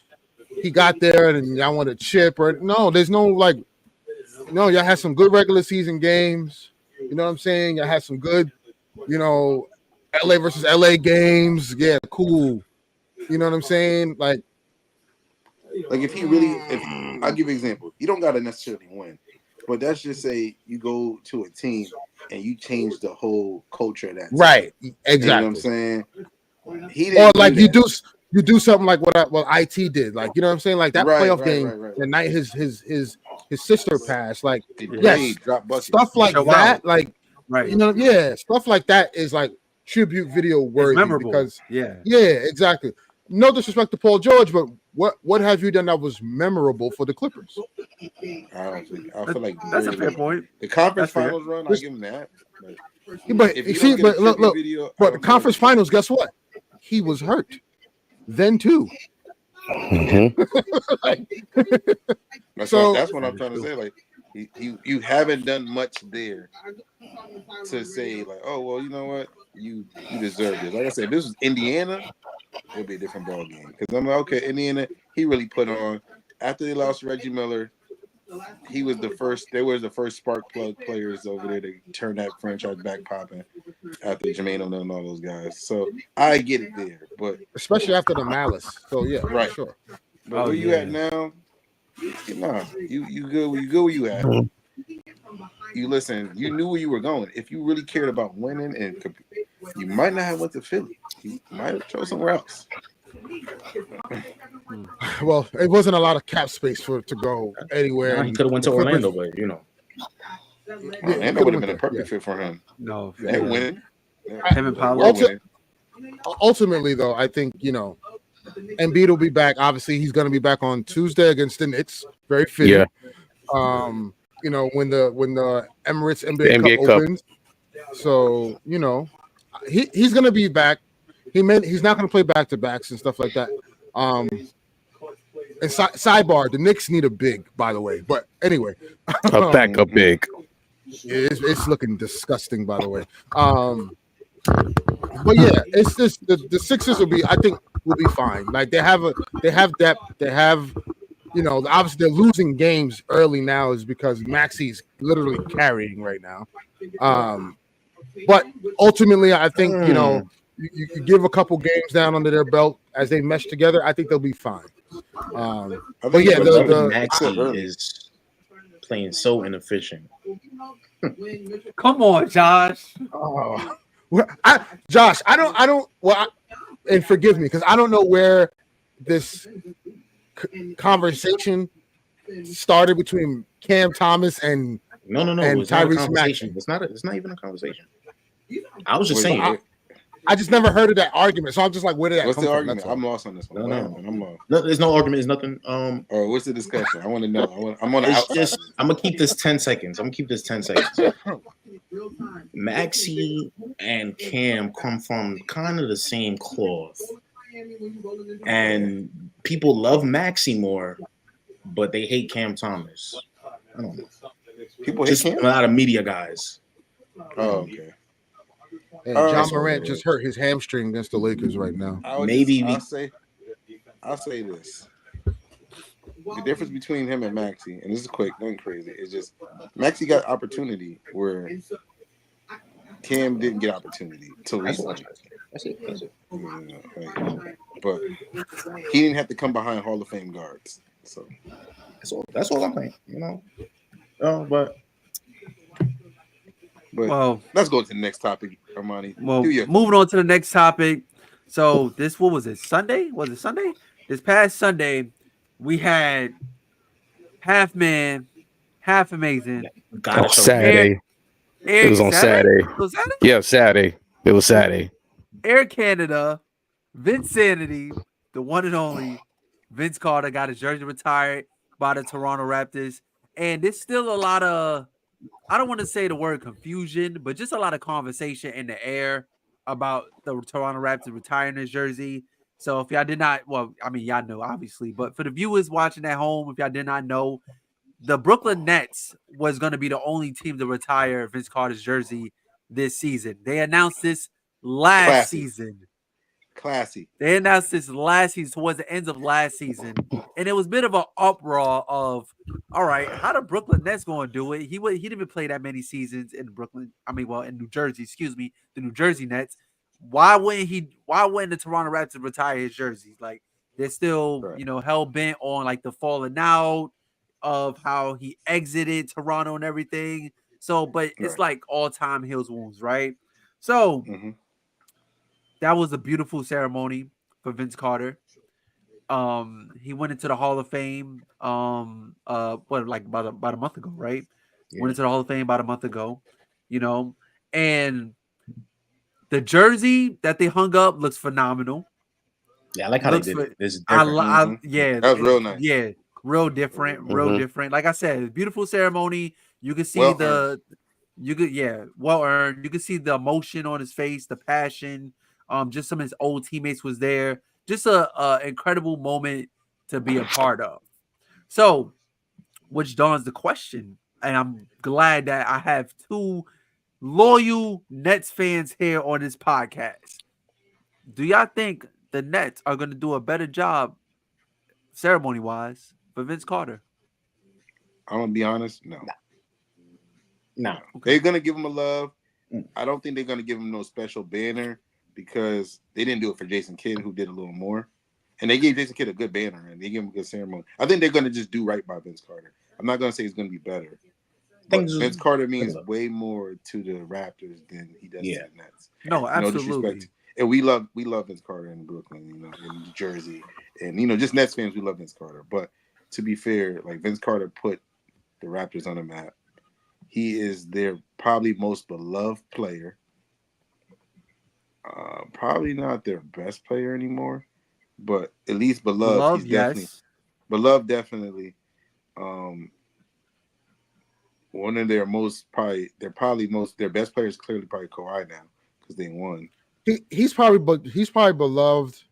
he got there and y'all want to chip or there's no y'all had some good regular season games. You know what I'm saying? Y'all had some good, LA versus LA games. Yeah, cool. You know what I'm saying? Like if I'll give you an example. You don't gotta necessarily win. But let's just say you go to a team and you change the whole culture of that team. Right. Exactly. You know what I'm saying? He didn't you do something like what IT did. Like, you know what I'm saying? Like that playoff game the night his sister passed. Like stuff like that. Like stuff like that is like tribute video worthy because exactly. No disrespect to Paul George, but what have you done that was memorable for the Clippers? I feel like that's a fair point. The conference finals run, I give him that. But look, but the conference finals, guess what? He was hurt then too. Mm-hmm. That's what I'm trying to say. Like you haven't done much there to say like, oh well, you know what, you deserve this. Like I said, if this was Indiana, it'd be a different ball game. Because I'm like, okay, Indiana, he really put on after they lost Reggie Miller. He was the first. They were the first spark plug players over there to turn that franchise back popping after Jermaine O'Neal and all those guys. So I get it there, but especially after the malice. So yeah, right, sure. But where you at now? Nah, you good. You good where you at? You listen. You knew where you were going. If you really cared about winning and you might not have went to Philly. You might have chose somewhere else. Well, it wasn't a lot of cap space for it to go anywhere. He could have went to Orlando, but Orlando would have been a perfect fit for him. No, they winning. Him and Paolo. Ultimately, though, I think Embiid will be back. Obviously, he's going to be back on Tuesday against the Knicks. Very fitting. Yeah. When the Emirates NBA Cup opens. So he's going to be back. He's not going to play back-to-backs and stuff like that. And sidebar, the Knicks need a big, by the way. But anyway, A backup big. it's looking disgusting, by the way. But yeah, it's just the Sixers will be fine. Like they have depth, they have, obviously they're losing games early now is because Maxi's literally carrying right now. But ultimately, I think you give a couple games down under their belt as they mesh together. I think they'll be fine. But yeah, Maxi is playing so inefficient. Come on, Josh. Oh. Josh, I don't. Well, and forgive me because I don't know where this conversation started between Cam Thomas and no. And It's not a Tyrese conversation. Maxey. It's not even a conversation. I was just saying. I just never heard of that argument, so I'm just like, where did that What's come the from? argument? I'm lost on this one. No, there's no argument. There's nothing. Or what's the discussion? I want to know. I'm on the It's outside. just I'm gonna keep this 10 seconds. Maxi and Cam come from kind of the same cloth, and people love Maxi more, but they hate Cam Thomas. I don't know. People hate Just Cam? a lot of media guys. Oh, okay. And John Morant just hurt his hamstring against the Lakers right now. I'll say this. The difference between him and Maxi, and this is quick, nothing crazy, is just Maxi got opportunity where Cam didn't get opportunity till recently. That's it. But he didn't have to come behind Hall of Fame guards. So that's all I'm saying, but Well, let's go to the next topic, Armani. Well, moving on to the next topic. So what was it? Sunday? Was it Sunday? This past Sunday, we had half man, half amazing. Saturday. It was on Saturday. It was Saturday? Yeah, Saturday. It was Saturday. Air Canada, Vinsanity, the one and only Vince Carter got his jersey retired by the Toronto Raptors. And there's still a lot of, I don't want to say the word confusion, but just a lot of conversation in the air about the Toronto Raptors retiring his jersey. So if y'all did not, well, I mean, y'all know, obviously, but for the viewers watching at home, if y'all did not know, the Brooklyn Nets was going to be the only team to retire Vince Carter's jersey this season. They announced this last season. They announced this last season, towards the end of last season. And it was a bit of an uproar of, all right, how the Brooklyn Nets going to do it? He didn't even play that many seasons in Brooklyn. I mean, well, in New Jersey, the New Jersey Nets. Why wouldn't the Toronto Raptors retire his jerseys? Like, they're still, hell bent on like the falling out of how he exited Toronto and everything. So, but it's like all time heals wounds, right? So that was a beautiful ceremony for Vince Carter. He went into the Hall of Fame about a month ago, right? Yeah. Went into the Hall of Fame about a month ago, and the jersey that they hung up looks phenomenal. Yeah, I like how they did it. It's different. Yeah, that was real nice. Yeah, real different, real different. Like I said, beautiful ceremony. You can see well earned. You can see the emotion on his face, the passion. Just some of his old teammates was there. Just a incredible moment to be a part of. So, which dawns the question, and I'm glad that I have two loyal Nets fans here on this podcast. Do y'all think the Nets are going to do a better job, ceremony-wise, for Vince Carter? I'm gonna be honest, no. No. Okay. They're gonna give him a love. I don't think they're gonna give him no special banner because they didn't do it for Jason Kidd, who did a little more. And they gave Jason Kidd a good banner and they gave him a good ceremony. I think they're gonna just do right by Vince Carter. I'm not gonna say it's gonna be better. But Vince Carter means way more to the Raptors than he does to the Nets. No, absolutely. No disrespect. And we love Vince Carter in Brooklyn, in New Jersey. And just Nets fans, we love Vince Carter. But to be fair, like Vince Carter put the Raptors on the map. He is their probably most beloved player. Probably not their best player anymore, but at least beloved. He's definitely beloved. Definitely. One of their their best players clearly probably Kawhi now because they won. He's probably beloved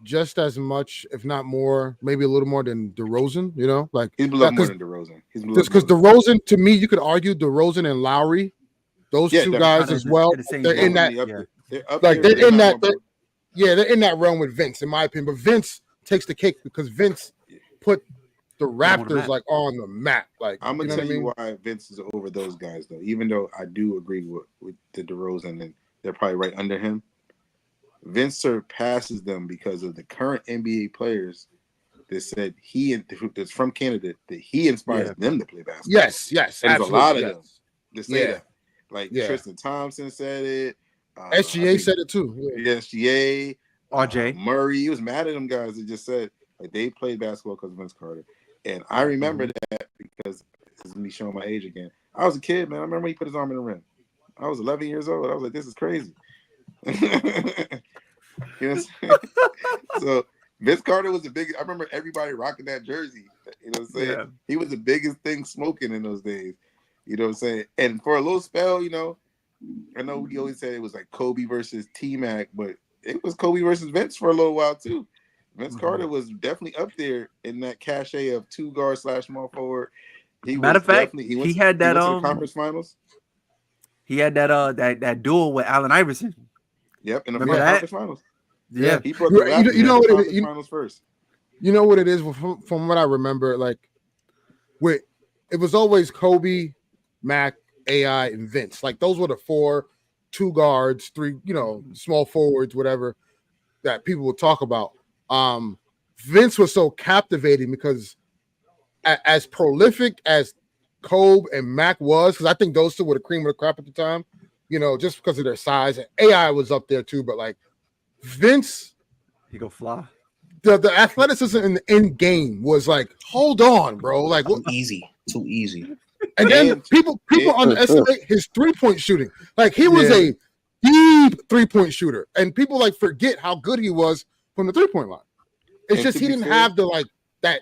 just as much, if not more, maybe a little more than DeRozan. You know, like He's beloved more than DeRozan. He's just because DeRozan, to me, you could argue DeRozan and Lowry, those two guys as well. They're in that. They're up like there, they're in that. They're in that realm with Vince, in my opinion. But Vince takes the cake because Vince put the Raptors like on the map. Like I'm gonna tell you why Vince is over those guys, though. Even though I do agree with the DeRozan, and they're probably right under him. Vince surpasses them because of the current NBA players that said that's from Canada that he inspires them to play basketball. Yes, and there's a lot of them that say that. Like Tristan Thompson said it. SGA said it too. SGA, RJ Murray. He was mad at them guys that just said like they played basketball because of Vince Carter. And I remember that because this is me showing my age again. I was a kid, man. I remember when he put his arm in the rim. I was 11 years old. I was like, this is crazy. You know what I'm saying? So Vince Carter was the biggest. I remember everybody rocking that jersey. You know what I'm saying? Yeah. He was the biggest thing smoking in those days. You know what I'm saying? And for a little spell, you know, I know we always said it was like Kobe versus T-Mac, but it was Kobe versus Vince for a little while too. Vince Carter was definitely up there in that cachet of 2 guard / small forward. Matter of fact, he had that conference finals. He had that duel with Allen Iverson. Yep, in the conference finals. Yeah, he brought the Raptors finals first. You know what it is from what I remember, like it was always Kobe, Mac, AI, and Vince. Like those were the 4, 2 guards, 3, small forwards, whatever that people would talk about. Vince was so captivating because as prolific as Kobe and Mac was, because I think those two were the cream of the crop at the time, just because of their size. And AI was up there too, but like Vince, he go fly. The athleticism in the end game was like, hold on, bro. Like too easy. And then people underestimate his 3-point shooting. Like he was a deep 3-point shooter, and people like forget how good he was from the 3-point line. It's just he didn't have the like that.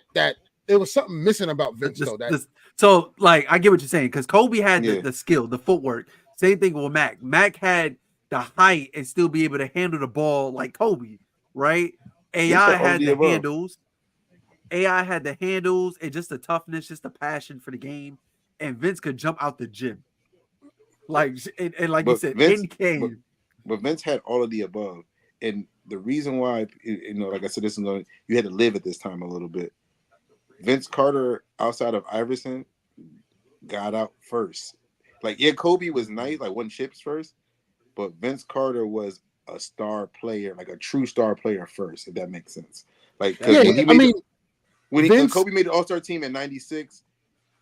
There was something missing about Vince though. So like I get what you're saying because Kobe had the skill, the footwork. Same thing with Mac. Mac had the height and still be able to handle the ball like Kobe, right? AI had the handles. AI had the handles and just the toughness, just the passion for the game. And Vince could jump out the gym. Like and like you said, in game. But Vince had all of the above. And the reason why, like I said, you had to live at this time a little bit. Vince Carter, outside of Iverson, got out first. Like, Kobe was nice, like won chips first, but Vince Carter was a star player, like a true star player first, if that makes sense. Like, when Kobe made the All-Star team in '96,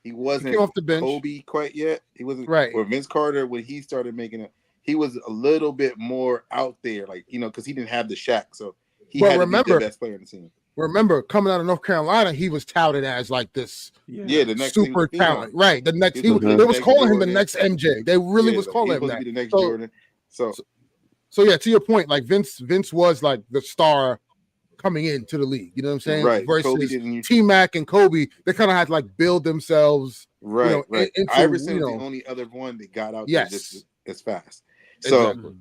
he wasn't off the bench. Kobe quite yet. He wasn't right. Or Vince Carter, when he started making it, he was a little bit more out there, like, because he didn't have the Shaq, so he had to be the best player on the team. Remember, coming out of North Carolina, he was touted as like this the next super talent. Right. The next, they was calling him the next MJ. They really was calling him that. Be the next Jordan. So yeah, to your point, like Vince was like the star coming into the league. You know what I'm saying? Right. Versus T-Mac and Kobe, they kind of had to like build themselves. Right. Into, Iverson was the only other one that got out there just as fast. So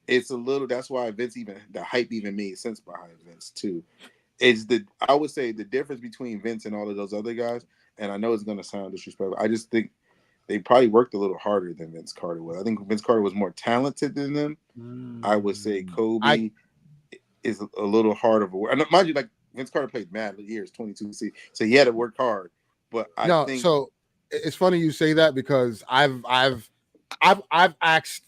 it's a little. That's why Vince the hype even made sense behind Vince too. I would say the difference between Vince and all of those other guys, and I know it's going to sound disrespectful, I just think they probably worked a little harder than Vince Carter was. I think Vince Carter was more talented than them. I would say Kobe is a little harder of a work. Mind you, like Vince Carter played mad years, 22, so he had to work hard. But I think so. It's funny you say that because I've asked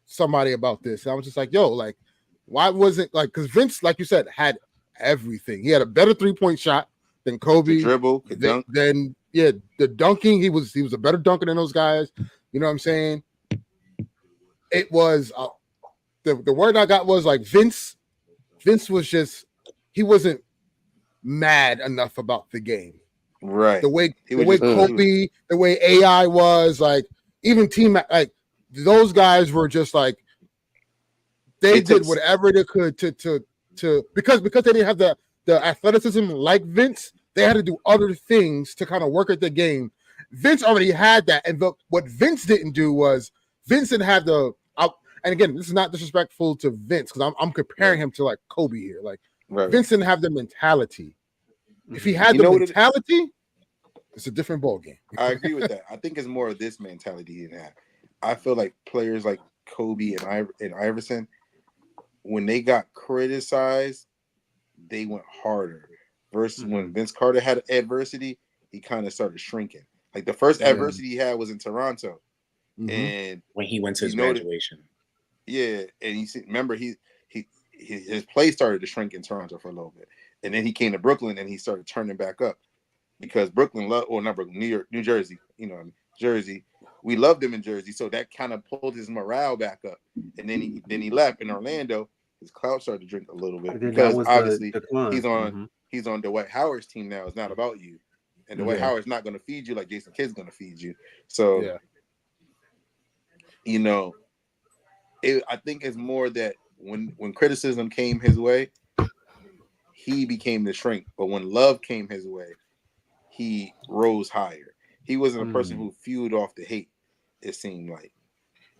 somebody about this. And I was just like, yo, like, why wasn't like because Vince, like you said, had everything. He had a better 3-point shot than Kobe. The dribble, the dunk. Then the dunking. He was a better dunker than those guys. You know what I'm saying? It was the word I got was like Vince was just he wasn't mad enough about the game. Right. The way Kobe, the way AI was, like even team like those guys were just like they did whatever they could to because they didn't have the athleticism like Vince, they had to do other things to kind of work at the game. Vince already had that, and what Vince didn't do was Vince didn't have and again, this is not disrespectful to Vince because I'm comparing him to like Kobe here. Like Right. Vince didn't have the mentality. If he had the mentality, it's a different ball game. I agree with that. I think it's more of this mentality he didn't have. I feel like players like Kobe and Iverson, when they got criticized, they went harder. Versus when Vince Carter had adversity, he kind of started shrinking. Like the first adversity he had was in Toronto, and when he went to his graduation. And remember his play started to shrink in Toronto for a little bit, and then he came to Brooklyn and he started turning back up because Brooklyn not Brooklyn, New Jersey, Jersey. We loved him in Jersey, so that kind of pulled his morale back up. And then he left in Orlando. His clout started to drink a little bit because obviously he's on Dwight Howard's team now. It's not about you, and Dwight Howard's not going to feed you like Jason Kidd's going to feed you. So, I think it's more that when criticism came his way, he became the shrink. But when love came his way, he rose higher. He wasn't a person who fueled off the hate. It seemed like,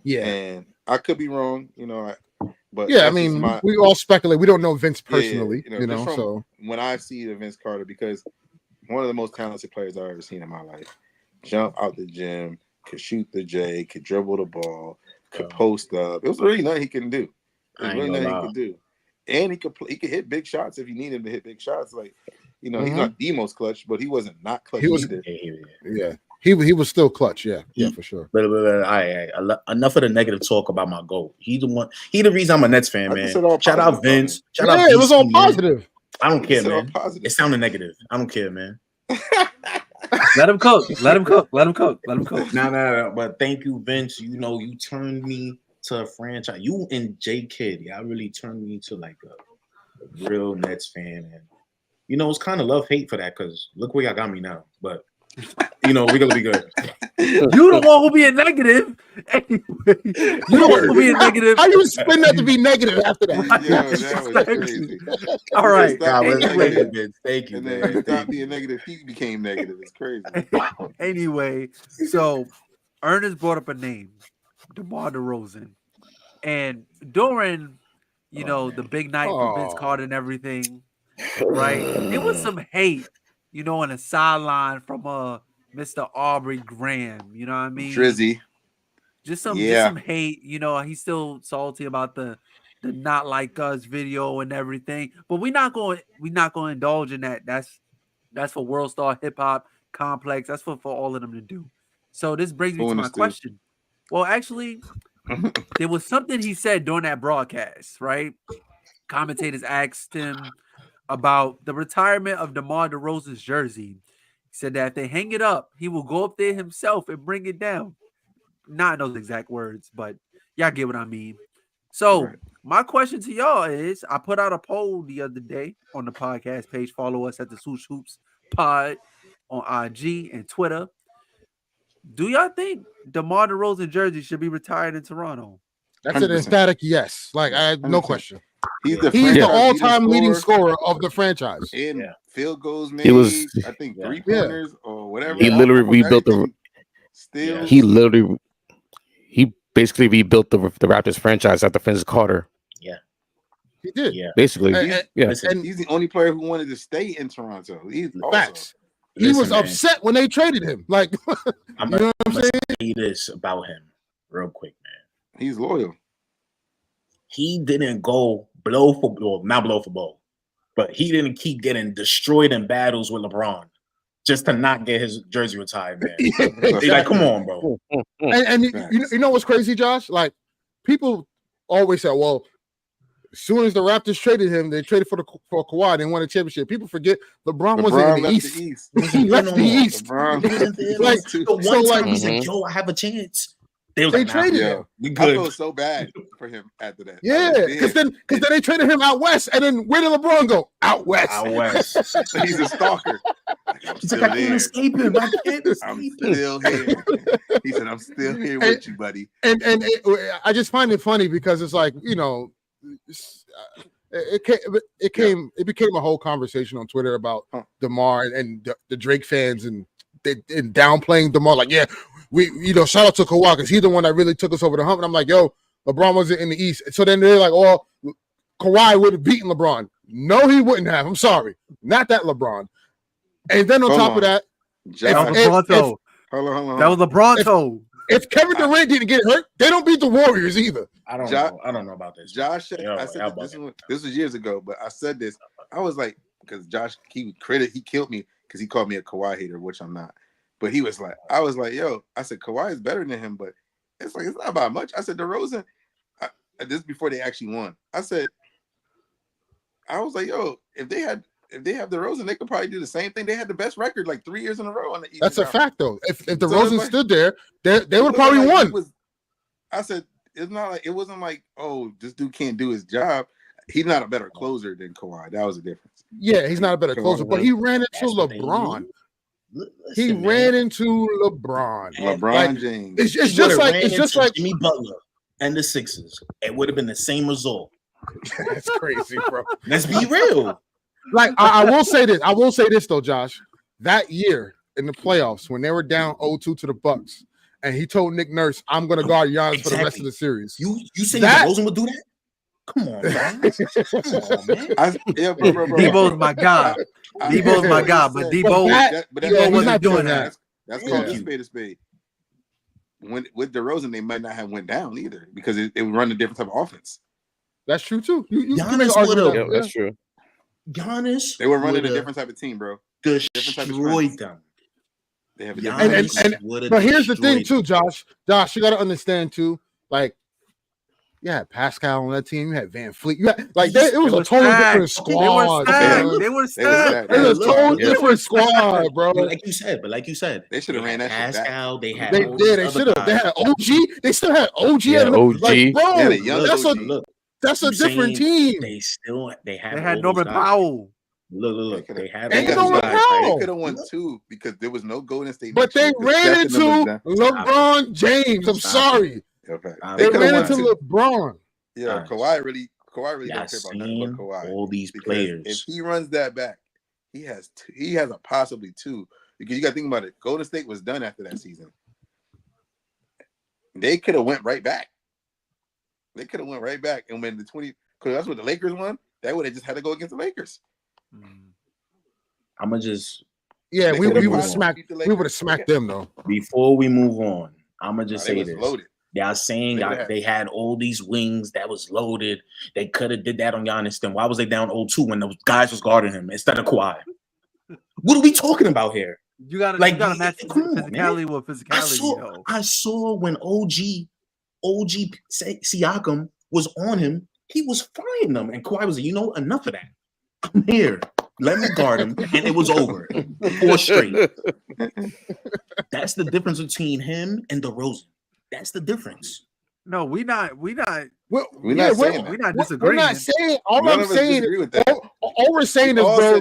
and I could be wrong, but I mean, we all speculate. We don't know Vince personally, So when I see the Vince Carter, because one of the most talented players I've ever seen in my life, jump out the gym, could shoot the J, could dribble the ball, could post up. It was really nothing he couldn't do. And he could hit big shots if you need him to hit big shots. Like, he's not the most clutch, but he wasn't not clutch either. He was still clutch, for sure. But enough of the negative talk about my GOAT. He the reason I'm a Nets fan, man. Shout out Vince. Shout out it was all positive. I don't care, man. It sounded negative. I don't care, man. Let him cook. No. But thank you, Vince. You turned me to a franchise. You and J Kidd, y'all really turned me to like a real Nets fan. And it's kind of love-hate for that because look where y'all got me now. But we're gonna be good. You the one who being negative. Anyway, you the one who being negative. How you spin that to be negative after that? That was crazy. All right. Thank you. And then he stopped being negative. He became negative. It's crazy. Anyway, so Ernest brought up a name, DeMar DeRozan, and during the big night for Vince Carter and everything, right? It was some hate. On the sideline from Mr. Aubrey Graham, you know what I mean? Drizzy. Just some hate, he's still salty about the Not Like Us video and everything. But we're not going to indulge in that. That's for World Star Hip Hop Complex. That's for all of them to do. So this brings me to my question. Well, actually, there was something he said during that broadcast, right? Commentators asked him about the retirement of DeMar DeRozan's jersey. He said that if they hang it up, he will go up there himself and bring it down. Not in those exact words, but y'all get what I mean. So my question to y'all is, I put out a poll the other day on the podcast page. Follow us at the Swoosh Hoops Pod on IG and Twitter. Do y'all think DeMar DeRozan jersey should be retired in Toronto? That's 100%. An emphatic yes. Like I have no 100%. Question. He's the all-time leading scorer of the franchise. In field goals made, I think 3 pointers or whatever. He literally rebuilt he basically rebuilt the Raptors franchise after Vince Carter. Yeah. He did. Yeah. Basically. And he's the only player who wanted to stay in Toronto. Facts. He was upset when they traded him. Like, I'm know what I'm saying? Say this about him real quick, man. He's loyal. He didn't go blow for blow, but he didn't keep getting destroyed in battles with LeBron just to not get his jersey retired, man. He's like, come on, bro. And you know what's crazy, Josh? Like, people always say, well, as soon as the Raptors traded him, they traded for Kawhi. They won a championship. People forget LeBron wasn't in the East. He left the East. Like, the one time he said, yo, I have a chance. They traded him. I feel so bad for him after that. Yeah, because then they traded him out west, and then where did LeBron go? Out west. Out west. He's a stalker. He's like, I can't escape him. I can't escape I'm still here. He said, I'm still here with you, buddy. And I just find it funny because it's like, it became a whole conversation on Twitter about DeMar and the Drake fans and downplaying DeMar. Like, we shout out to Kawhi because he's the one that really took us over the hump. And I'm like, yo, LeBron wasn't in the East. So then they're like, oh, Kawhi would have beaten LeBron. No, he wouldn't have. I'm sorry. Not that LeBron. And then on Hold top on. of that, That was LeBronto. Hold on. That was LeBronto. if Kevin Durant didn't get hurt, they don't beat the Warriors either. I don't know. I don't know about this. Josh said, I said this was years ago, but I said this. I was like, because Josh, he killed me because he called me a Kawhi hater, which I'm not. But he was like, I was like, yo, I said Kawhi is better than him, but it's like it's not about much. I said DeRozan. This is before they actually won. I was like, yo, if they have DeRozan, they could probably do the same thing. They had the best record like 3 years in a row on the East. That's a fact, though. If DeRozan stood there, they would probably won. I said it's not like it wasn't like, oh, this dude can't do his job. He's not a better closer than Kawhi. That was the difference. Yeah, he's not a better closer, but he ran into LeBron. He ran into LeBron. LeBron James. It's just like Jimmy Butler and the Sixers. It would have been the same result. That's crazy, bro. Let's be real. Like I will say this. I will say this though, Josh. That year in the playoffs when they were down 0-2 to the Bucks, and he told Nick Nurse, "I'm going to guard Giannis for the rest of the series." You say DeRozan would do that? Come on, guys. Come on, man. Bro. Debo's my guy. Debo's my guy, but Debo wasn't doing that. That's called a spade a spade. With DeRozan, they might not have went down either because it would run a different type of offense. That's true too. Giannis would have. That's true. Giannis, they were running a different type of team, bro. Destroyed them. They have but here's the thing too, Josh. Josh, you got to understand too. Like, you had Pascal on that team. You had Van Fleet. You had it was a totally different squad. They were stacked. It was a totally different squad, bro. But like you said, they should have ran that Pascal. Shit back. They did. They should have. They had OG. They still had OG. Yeah, OG. Like, bro, yeah, that's a different team. They had Norman Powell. Look. They had Norman Powell. They could have won 2 because there was no Golden State. But they ran into LeBron James. I'm sorry. Okay. They ran into LeBron. Yeah, Kawhi really don't care about nothing but Kawhi. All these players. If he runs that back, he has a possibly 2. Because you got to think about it. Golden State was done after that season. They could have went right back. And when because that's what the Lakers won, they would have just had to go against the Lakers. I'm gonna just we would have smacked them though. Before we move on, I'm gonna just say this. Loaded. Y'all saying they had all these wings that was loaded. They could have did that on Giannis. Then why was they down 0-2 when those guys was guarding him instead of Kawhi? What are we talking about here? You gotta match physicality with physicality. I saw when OG Siakam was on him, he was frying them, and Kawhi was like, enough of that. I'm here. Let me guard him, and it was over. 4 straight. That's the difference between him and DeRozan. That's the difference. No, we're not disagreeing. We're not saying. All I'm saying we're saying is, bro,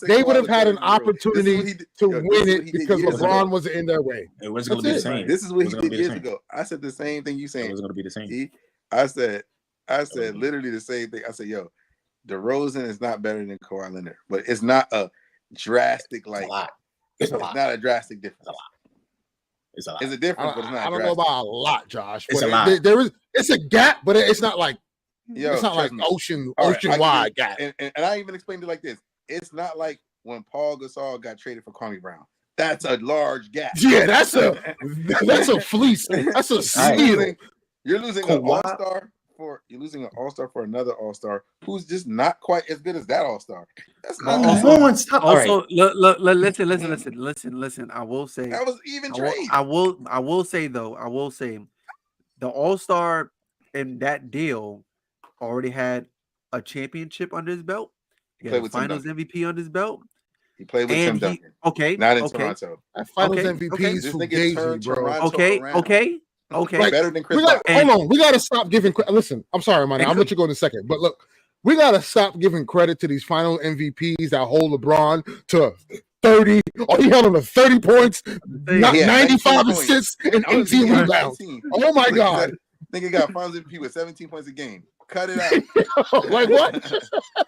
they would have had an opportunity to win it because LeBron wasn't in their way. It wasn't going to be the same. This is what he did years ago. I said the same thing you saying. It was going to be the same. I said literally the same thing. I said, yo, DeRozan is not better than Kawhi Leonard, but it's not a drastic It's not a drastic difference. It's a lot. It's a difference, but it's not. I don't know about a lot, Josh. It's a lot. It's a gap, but it's not like it's not like ocean wide gap. And I even explained it like this: it's not like when Paul Gasol got traded for Kwame Brown. That's a large gap. Yeah, that's a fleece. That's a steal. You're losing an all-star for another all-star who's just not quite as good as that all-star. That's not also listen. I will say that was even trade. I will say the all-star in that deal already had a championship under his belt. He had a finals MVP under his belt. He played with Tim Duncan. Not in Toronto. That finals MVPs fugazi, bro. Okay. Like, better than Chris. Hold on. We got to stop giving credit. Listen, I'm sorry, man. I'll let you go in a second. But look, we got to stop giving credit to these final MVPs that hold LeBron to 30. Oh, he held him to 30 points, 95 assists, and 18 rebounds. Oh, my God. Nigga got finals MVP with 17 points a game. Cut it out. Like what?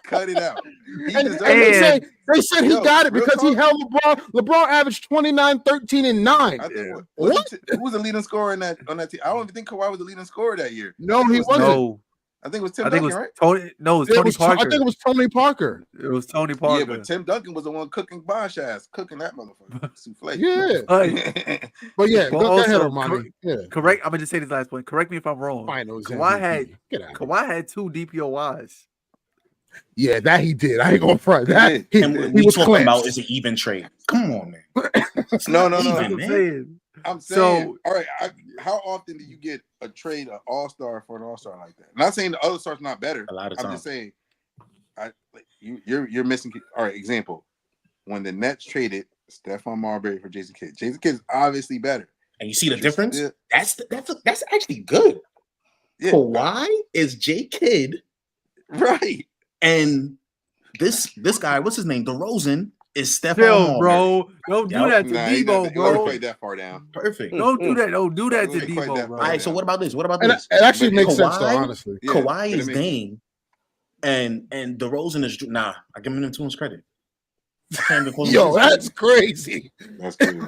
Cut it out. They said he got it because he held LeBron. LeBron averaged 29, 13, and 9. Who was the leading scorer on that team? I don't even think Kawhi was the leading scorer that year. No, he wasn't. I think it was Tim I think it Duncan, was right? Tony. No, it was It Tony was, Parker. I think it was Tony Parker. It was Tony Parker. Yeah, but Tim Duncan was the one cooking Bosh ass, cooking that motherfucker souffle. Yeah, But, but yeah, but go ahead, also, Armani. Yeah, correct. I'm gonna just say this last point. Correct me if I'm wrong. Finals Kawhi MVP. Get out of here. Kawhi had 2 DPOYs. Yeah, that he did. I ain't gonna front. That He And he we was talking about class. is an even trade. Come on, man. No. That's what Even, I'm man. saying. I'm saying, So- all right. How often do you get a trade an all-star for an all-star like that? I'm not saying the other star's not better. A lot of I'm times. just saying, you're missing. All right, example. When the Nets traded Stephon Marbury for Jason Kidd, Jason Kidd is obviously better. And you see the But difference? still- That's actually good. Yeah, Kawhi is J Kidd, right. and this guy, what's his name? DeRozan is Stephon Chill, Marbury. bro. Don't do Yep. that to Nah, he Debo, wasn't bro. quite that far down. Perfect. Don't do that. Don't do that to Wasn't quite Debo, that bro. far. All right, so what about this? What about And this? it actually But makes sense, though, Kawhi- honestly. Yeah, Kawhi but it is makes- Dame, and DeRozan is nah. I give him too much credit. I can't even call him Yo, too much that's crazy. That's crazy.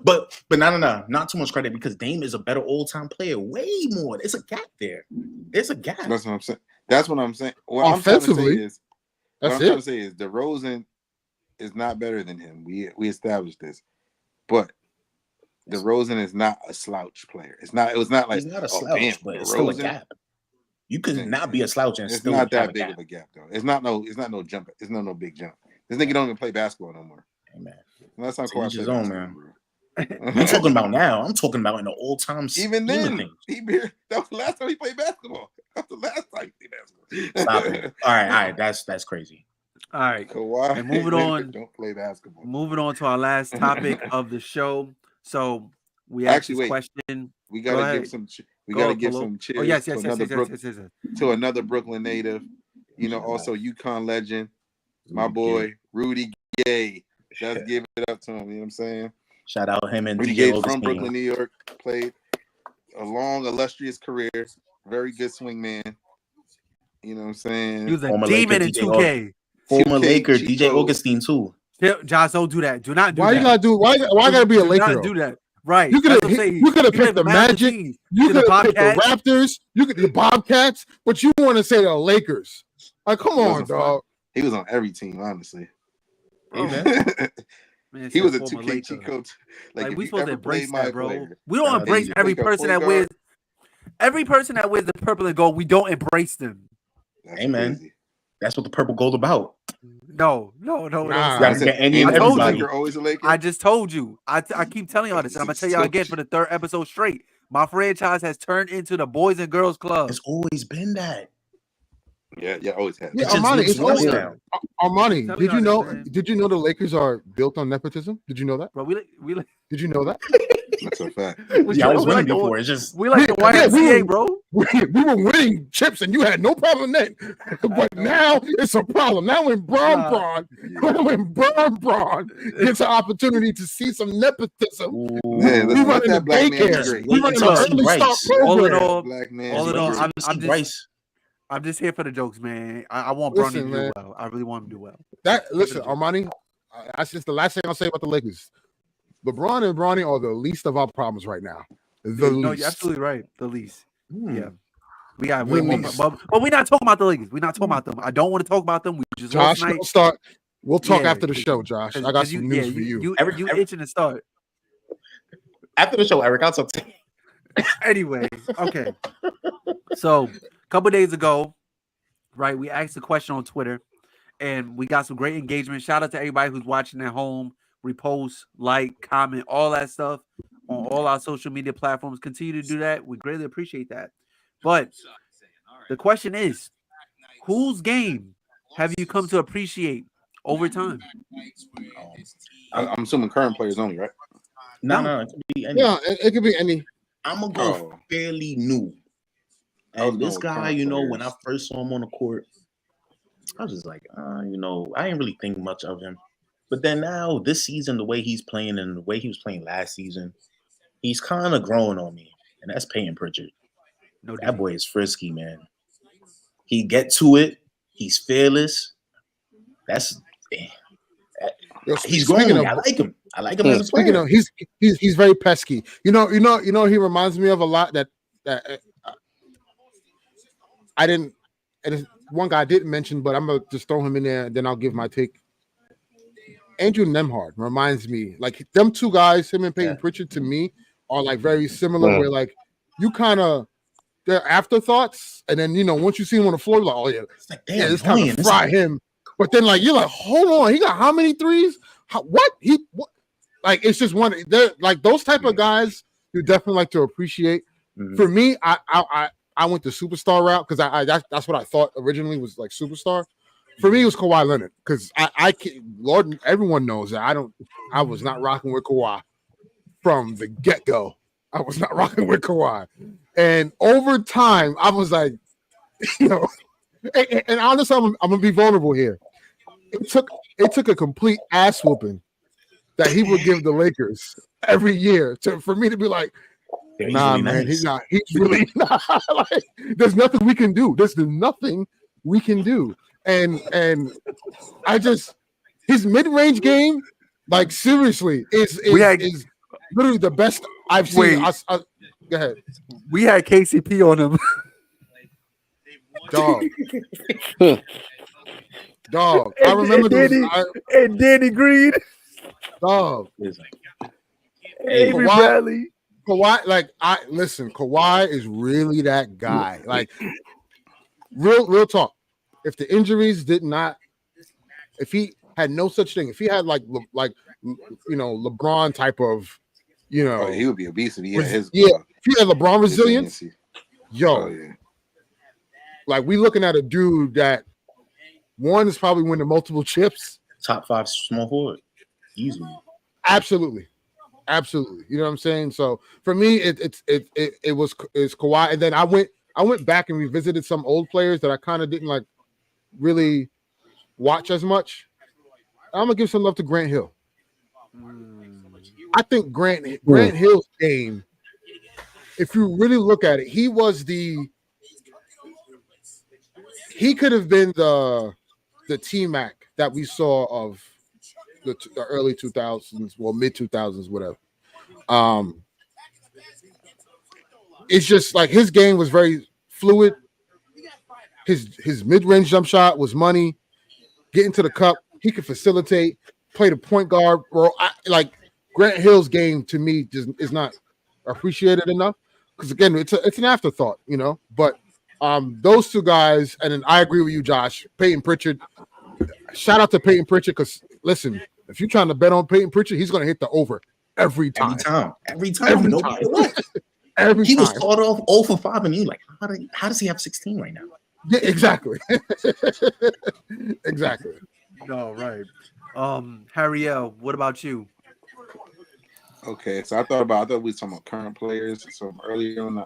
But no, not too much credit because Dame is a better all-time player. Way more. There's a gap there. There's a gap. That's what I'm saying. That's what I'm saying. What I'm trying to Offensively, say is, That's what I'm trying to it. say is DeRozan is not better than him. We established this, but DeRozan is not a slouch player. It was not like He's not a oh, slouch, damn, but it's still a DeRozan. gap. You could not be a slouch and It's still not have that a big gap. of a gap though. It's not no jump. It's no big jump. This nigga don't even play basketball no more. Hey, man. That's how To Kawhi each his play own, basketball, man. bro. I'm talking about now. I'm talking about in the all-time Even scheme of then, things. that was the last time he played basketball. That was the last time he played Stop basketball. it. All right. That's crazy. All right. Kawhi And moving on. don't play basketball. Moving on to our last topic of the show. So we asked Actually, this wait. question. We Go gotta ahead. give some. We Go gotta ahead, give Polo. some cheers Oh, yes, to yes, yes, another yes, yes, yes, yes. to another Brooklyn native. You know, also UConn legend, my boy Rudy Gay. Let's give it up to him. You know what I'm saying? Shout out him and Rudy DJ Gay from Augustine. Brooklyn, New York. Played a long, illustrious career. Very good swing man. You know what I'm saying? He was a Former demon Laker, in DJ 2K. Former 2K Laker, cheat DJ code. Augustine too. Josh, don't do that. Do not do Why that. you gotta do? Why gotta be a Do Laker? not do that. Right. You could That's have what I'm saying. you could have He played picked the for Master Magic. Teams. You To the could have picked the Bobcats. Raptors. You could the Bobcats, but you want to say the Lakers. Like, come He on, wasn't dog. He was on every team, honestly. Bro, Hey, man He said was a former 2K Laker. cheat code. Like if we you supposed to ever played embrace my that, bro. player, We don't Nah, embrace you every pick a person point that wears guard. every person that wears the purple and gold. We don't embrace them. That's Hey, man. crazy. That's what the purple gold about. No. Nah. You I gotta said, get any and I told everybody. you. Laker, always a Laker. I just told you. I keep telling y'all this. And I'm gonna tell y'all again for the 3rd episode straight. My franchise has turned into the Boys and Girls Club. It's always been that. yeah, always has. Yeah, It just Armani, looks it's worse over. now. Armani, Tell did me you all know? this, man. Did you know the Lakers are built on nepotism? Did you know that? Bro, we Did you know that? That's a fact. Yeah, I was we like winning the- before. It's just We like the Yeah, YMCA, bro. we were winning chips and you had no problem then. But now it's a problem. Now when Braun gets an opportunity to see some nepotism, ooh, Man, we listen, running the that black man is daycare. great. We running Until the I see early start Bryce. All in program. all, Black man. all is in all, great. I'm just- Bryce. I'm just here for the jokes, man. I want Bronny Listen, to do man. well. I really want him to do well. Listen, Armani, that's just the last thing I'll say about the Lakers. LeBron and Bronny are the least of our problems right now. The No, least. you're absolutely right. The least. Hmm. Yeah. We got The way more, least. but we're not talking about the Lakers. We're not talking about them. I don't want to talk about them. We just lost Josh, tonight. don't start. We'll talk Yeah, after the show, Josh. I got 'Cause some news for you. You Eric- itching to start. After the show, Eric, I'll talk to you. Anyway, okay. So a couple days ago, right, we asked a question on Twitter and we got some great engagement. Shout out to everybody who's watching at home. Repost, like, comment, all that stuff on all our social media platforms. Continue to do that. We greatly appreciate that. But the question is, whose game have you come to appreciate over time? I'm assuming current players only, right? No, it could be any. Yeah, it could be any. I'm gonna go Oh. fairly new. I was And this going with guy, current you know, when I players. first saw him on the court, I was just like, you know, I didn't really think much of him. But then now, this season, the way he's playing and the way he was playing last season, he's kind of growing on me. And that's Peyton Pritchard. No, That boy is frisky, man. He get to it. He's fearless. That's Yo, he's speaking growing. of- I like him. I like him as a Speaking player. of, he's very pesky. You know, he reminds me of a lot that I didn't, and it's one guy I didn't mention, but I'm gonna just throw him in there, and then I'll give my take. Andrew Nemhard reminds me, like them two guys, him and Peyton Pritchard, to me are like very similar. Where like you kind of they're afterthoughts, and then once you see him on the floor, you're like, oh yeah, It's like, yeah, damn, it's time to fry him. But then like you're like, hold on, he got how many threes? What? Like it's just one. They're like those type of guys you definitely like to appreciate. Mhm. For me, I went the superstar route because that's what I thought originally was like superstar. For me, it was Kawhi Leonard because I can't, Lord, everyone knows that I was not rocking with Kawhi from the get go. I was not rocking with Kawhi, and over time, I was like, and honestly, I'm gonna be vulnerable here. It took a complete ass whooping that he would give the Lakers every year for me to be like, nah, really man, nice. he's really not. Like, there's nothing we can do. There's nothing we can do. And I just his mid-range game, like seriously, is literally the best I've seen. Go ahead. We had KCP on him. Dog. I remember and Danny Green. Dog. Avery Bradley. Kawhi, like Kawhi is really that guy. Like real talk. If the injuries did not, if he had no such thing, if he had like LeBron type of, he would be a beast if he had his. If he had LeBron resilience, yeah. Like we looking at a dude that one is probably winning multiple chips. Top 5 small forward, easily. Absolutely. You know what I'm saying? So for me, it's Kawhi, and then I went back and revisited some old players that I kind of didn't like really watch as much. I'm gonna give some love to Grant Hill. I think Grant Hill's game, if you really look at it, he could have been the T-Mac that we saw of the early 2000s, well, mid 2000s, whatever. It's just like his game was very fluid. His mid-range jump shot was money. Get into the cup, he could facilitate, play the point guard. Bro, like Grant Hill's game to me just is not appreciated enough because again, it's an afterthought, But those two guys, and then I agree with you, Josh. Peyton Pritchard. Shout out to Peyton Pritchard because listen, if you're trying to bet on Peyton Pritchard, he's going to hit the over every time. Every time. No matter what. He was started off 0 for 5, and you like, how does he have 16 right now? Yeah, exactly. Exactly. No, right. Harriel, what about you? Okay, so I thought we were talking about current players. So earlier on,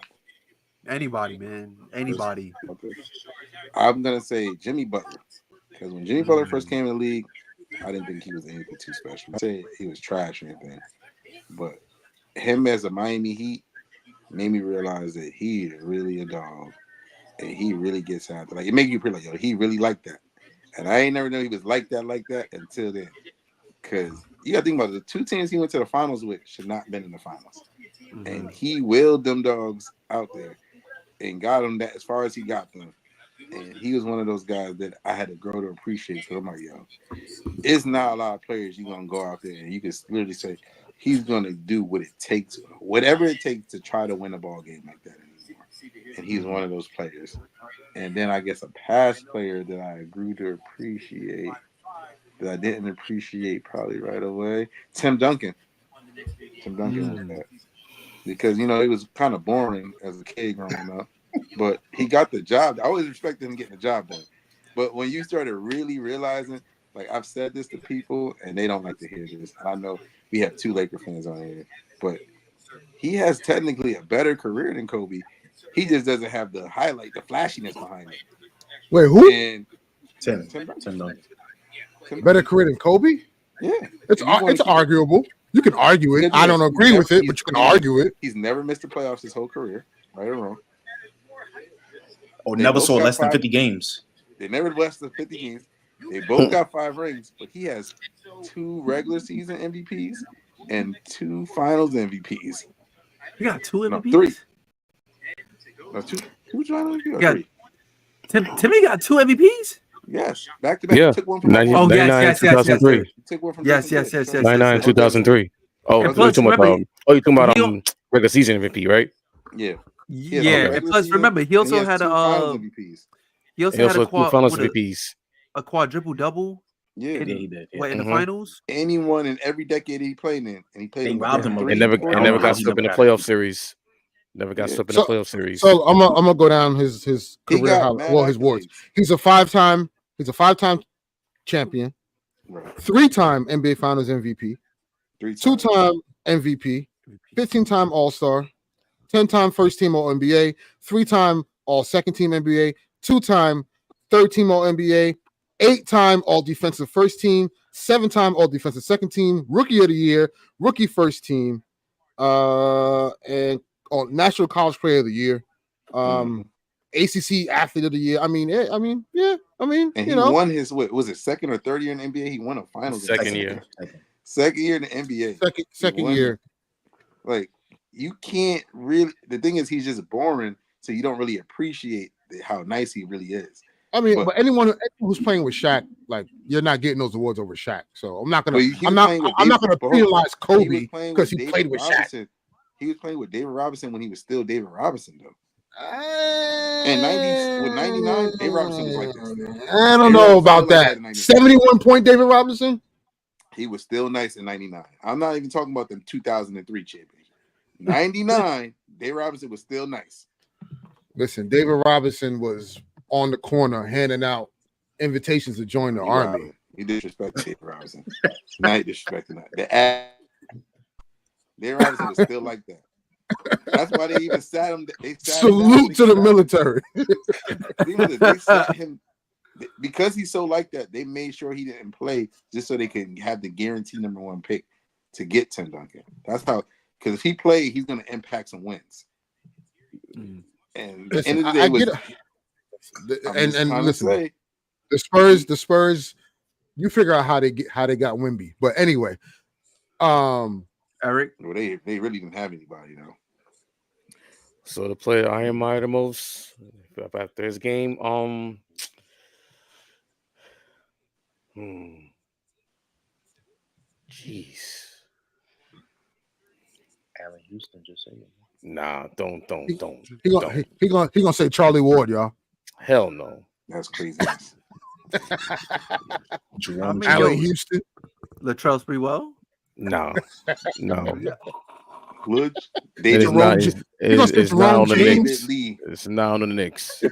Anybody, man. Anybody. Okay. I'm gonna say Jimmy Butler because when Jimmy Butler first came in the league, I didn't think he was anything too special. I say he was trash or anything, but him as a Miami Heat made me realize that he is really a dog, and he really gets after. Like it makes you feel like, he really like that, and I ain't never know he was like that until then. Because you got to think about it, the 2 teams he went to the finals with should not have been in the finals, and he willed them dogs out there and got them that as far as he got them. And he was one of those guys that I had to grow to appreciate. So I'm like, it's not a lot of players you're gonna go out there and you can literally say he's gonna do what it takes, whatever it takes to try to win a ball game like that anymore. And he's one of those players. And then I guess a past player that I grew to appreciate that I didn't appreciate probably right away, Tim Duncan. Was that. Because, he was kind of boring as a kid growing up, but he got the job. I always respected him getting the job done. But when you started really realizing, like I've said this to people and they don't like to hear this. I know we have 2 Laker fans on here, but he has technically a better career than Kobe. He just doesn't have the highlight, the flashiness behind it. Wait, who? And Tim Duncan. Better career than Kobe? Yeah. It's arguable. You can argue it. I don't agree with it, but you can argue it. He's never missed the playoffs his whole career, right or wrong. Never saw less than 50 games. They never less than 50 games. They both got 5 rings, but he has 2 regular season MVPs and 2 finals MVPs. You got 2 MVPs? No, 3. No, 2 finals MVPs? Yeah. 3? Timmy got 2 MVPs. Yes, back to back. Yeah. He took one from 99, yes. 2003. He took one from Yes. Jason Kidd. 99, 2003. Oh, And you're plus, talking about remember, you're talking about he- regular season MVP, right? Yeah. Yeah, Okay. and Regular plus, season, remember, he also and had has 2 finals a MVPs. he also He had also a had 2 finals what, MVPs. a quadruple double. Yeah. Yeah, he did. What, in Yeah. the finals? Anyone in every decade he played in, and he played They in robbed him of 3, And never 4 and never how got years. he swept in the never got playoff it. series. Never got Yeah. swept in So- the playoff series. So I'm gonna go down his He career got mad his awards. accolades. He's a 5-time champion, Right. 3-time NBA Finals MVP, 3 times. 2-time MVP, 15-time All-Star, 10-time first team All NBA, 3-time All Second Team NBA, 2-time third team All NBA, 8-time All Defensive First Team, 7-time All Defensive Second Team, Rookie of the Year, Rookie First Team, and National College Player of the Year, ACC Athlete of the Year. And he won his was it second or third year in the NBA? He won a finals. Second year. Second year in the NBA. Second year. Like, you can't really. The thing is, he's just boring, so you don't really appreciate how nice he really is. I mean, but anyone who's playing with Shaq, like, you're not getting those awards over Shaq. So I'm not gonna penalize Kobe because he played with Shaq. He was playing with David Robinson when he was still David Robinson, though. And 99, David Robinson was like this. I don't know about that. 71-point David Robinson. He was still nice in 99. I'm not even talking about the 2003 championship. 99, David Robinson was still nice. Listen, David Robinson was on the corner handing out invitations to join the army. You disrespected David Robinson. Now you disrespecting that. David Robinson was still like that. That's why they even sat him. Salute to the military. They sat him because he's so like that. They made sure he didn't play just so they could have the guaranteed number 1 pick to get Tim Duncan. That's how. Because if he played, he's going to impact some wins. And listen, the end of the day listen, the Spurs. You figure out how they got Wemby. But anyway, Eric, well, they really didn't have anybody though. So the player I admire the most after his game, jeez. Allen Houston, just say it. Nah, don't. He gonna say Charlie Ward, y'all. Hell no. That's crazy. Allen Houston, Latrell Sprewell. No. Ludge, It's not on the Knicks. Lee. It's now on the Knicks.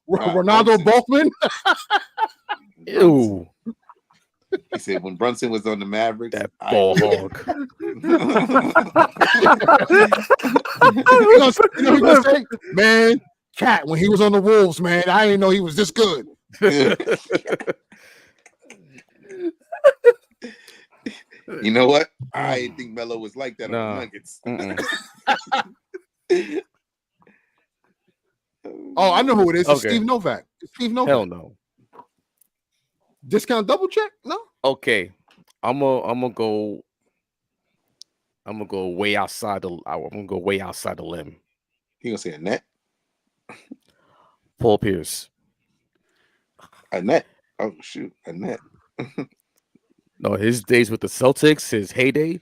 Ronaldo Balkman. Ew. He said when Brunson was on the Mavericks, That ball hog. You know he gonna say, man, Cat, when he was on the Wolves, man, I didn't know he was this good. You know what? I didn't think Melo was like that on the Nuggets. Oh, I know who it is. It's Okay. Steve Novak. Hell no. Discount double check? No. Okay. I'm gonna go way outside the limb. He gonna say a net? Paul Pierce. A net? Oh shoot, a net. No, his days with the Celtics, his heyday,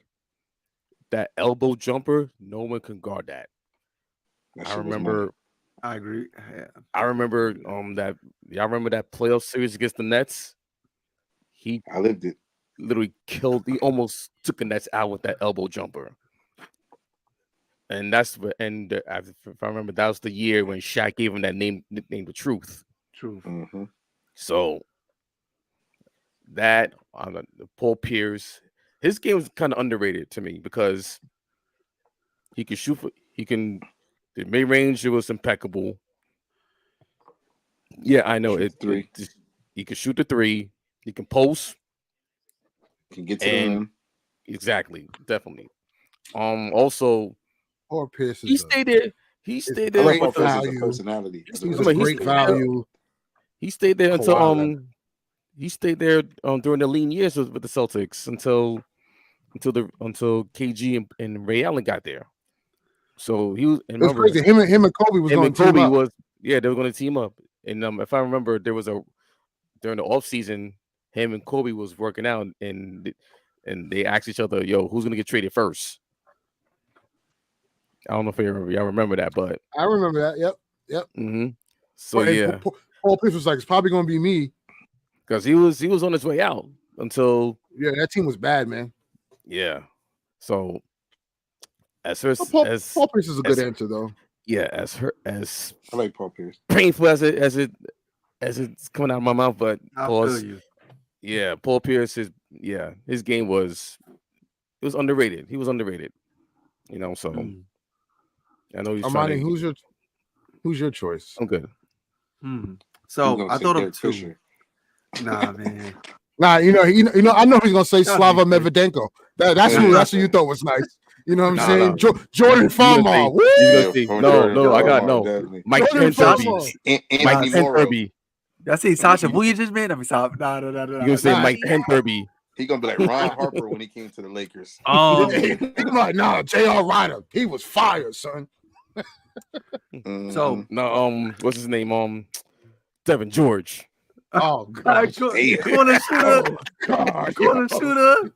that elbow jumper, no one can guard that. I remember. I agree. Yeah. I remember that. Y'all remember that playoff series against the Nets? I lived it. Literally killed. He almost took the Nets out with that elbow jumper. And if I remember, that was the year when Shaq gave him that nickname, The Truth. True. Mm-hmm. So that Paul Pierce, his game was kind of underrated to me because he can shoot. The mid range, it was impeccable. Yeah, I know it. He can shoot the three. He can post. Can get to the rim. Exactly, definitely. Also, Paul Pierce. He stayed there. I like Paul Pierce's personality. He's a great value. He stayed there until he stayed there during the lean years with the Celtics until KG and Ray Allen got there. So he was. It was crazy. Him and Kobe was going. Yeah, they were going to team up. And if I remember, there was during the off season, him and Kobe was working out, and they asked each other, "Yo, who's going to get traded first?" I don't know if y'all remember that, but I remember that. Yep. So And yeah, Paul Pierce was like, "It's probably going to be me," because he was on his way out until that team was bad, man. yeah. So as Paul Pierce is a good answer though. Yeah, as I like Paul Pierce. Painful as it's coming out of my mouth, but I feel you. Yeah, Paul Pierce his game was underrated. He was underrated. So I know he's Armani, who's your choice? I'm good. So I thought of two. Fisher. Nah, man. Nah, I know he's gonna say Slava Medvedenko. That's who you thought was nice. You know what I'm saying? No. Jordan Farmar. No, I got no. Mike Penthurby. Mike Penthurby. That's it. Sasha Vujacic, man. I mean, nah. You're gonna say Mike Penthurby. He gonna be like Ron Harper when he came to the Lakers. Nah, J.R. Ryder. He was fired, son. So no, what's his name? Devin George. Oh God! Corner shooter. Corner shooter.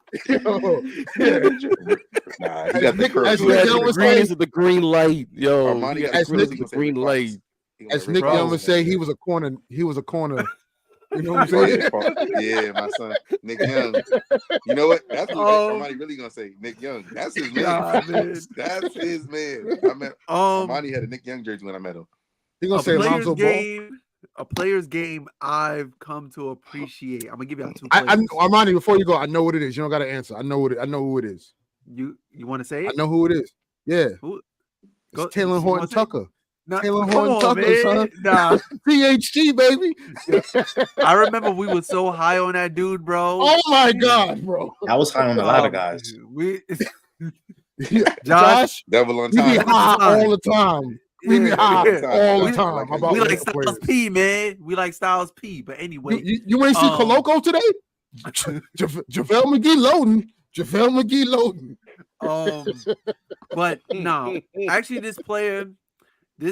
Nah, he got the curls. The green light, yo. The green light. As Nick Young would say, he was a corner. You know what I'm saying? Yeah, my son, Nick Young. You know what? That's what Armani really gonna say. Nick Young. That's his man. That's his man. I met Armani had a Nick Young jersey when I met him. He gonna say Lonzo Ball. A player's game I've come to appreciate. I'm gonna give y'all two players. Armani, before you go, I know what it is. You don't got to answer. I know who it is. You want to say it? I know who it is. Yeah. It's Taylor Horton Tucker. Taylor Horton Tucker, son. Nah. PhD, baby. I remember we were so high on that dude, bro. Oh my God, bro. I was high on a lot of guys. Josh, devil on time. We be high all the time. We be high all the time. We like Styles P, man. We like Styles P. But anyway, you ain't see Coloco today? JaVale McGee loading. But no, actually, this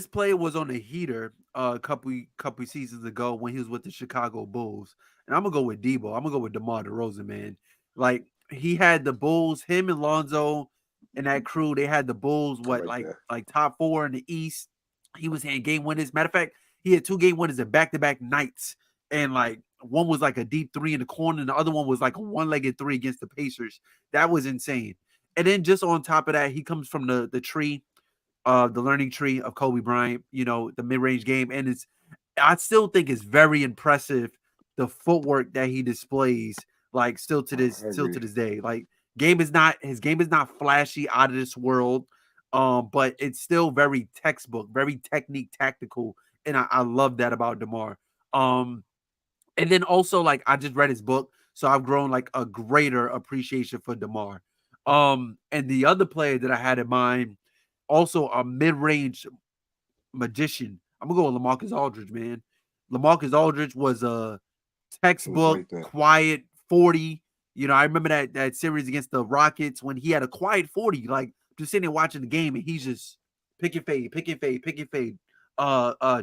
player was on a heater a couple seasons ago when he was with the Chicago Bulls. And I'm gonna go with Debo. I'm gonna go with DeMar DeRozan, man. Like he had the Bulls, him and Lonzo and that crew. They had the Bulls, like top 4 in the East. He was hitting game winners. Matter of fact, he had 2 game winners at back-to-back nights. And like one was like a deep 3 in the corner, and the other one was like a one-legged 3 against the Pacers. That was insane. And then just on top of that, he comes from the tree. The learning tree of Kobe Bryant, the mid-range game. And I still think it's very impressive, the footwork that he displays, like still to this day. Like his game is not flashy, out of this world. But it's still very textbook, very technique tactical. And I love that about DeMar. And then also, like, I just read his book, so I've grown like a greater appreciation for DeMar. And the other player that I had in mind, also a mid-range magician. I'm gonna go with LaMarcus Aldridge, man. LaMarcus Aldridge was a textbook quiet 40. I remember that series against the Rockets when he had a quiet 40, like just sitting there watching the game, and he's just pick and fade,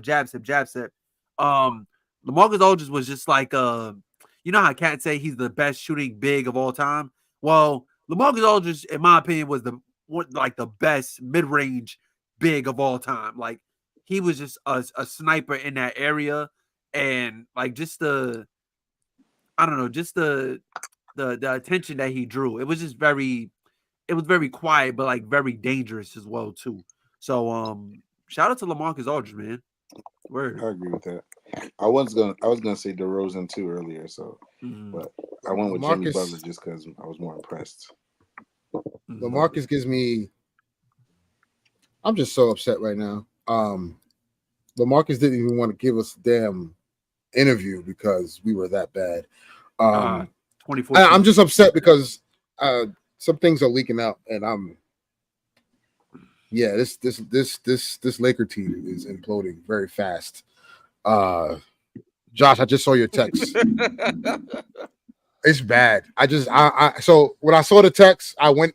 jab step. LaMarcus Aldridge was just like how cats say he's the best shooting big of all time. Well, LaMarcus Aldridge, in my opinion, was the best mid-range big of all time. Like he was just a sniper in that area, and like just the attention that he drew. It was just very quiet, but like very dangerous as well too. So shout out to LaMarcus Aldridge, man. Word. I agree with that. I was gonna say DeRozan too earlier, so but I went with Jimmy Butler just because I was more impressed. LaMarcus gives me. I'm just so upset right now. LaMarcus didn't even want to give us a damn interview because we were that bad. 2014. I'm just upset because some things are leaking out, and this Laker team is imploding very fast. Josh, I just saw your text. It's bad. So when I saw the text, I went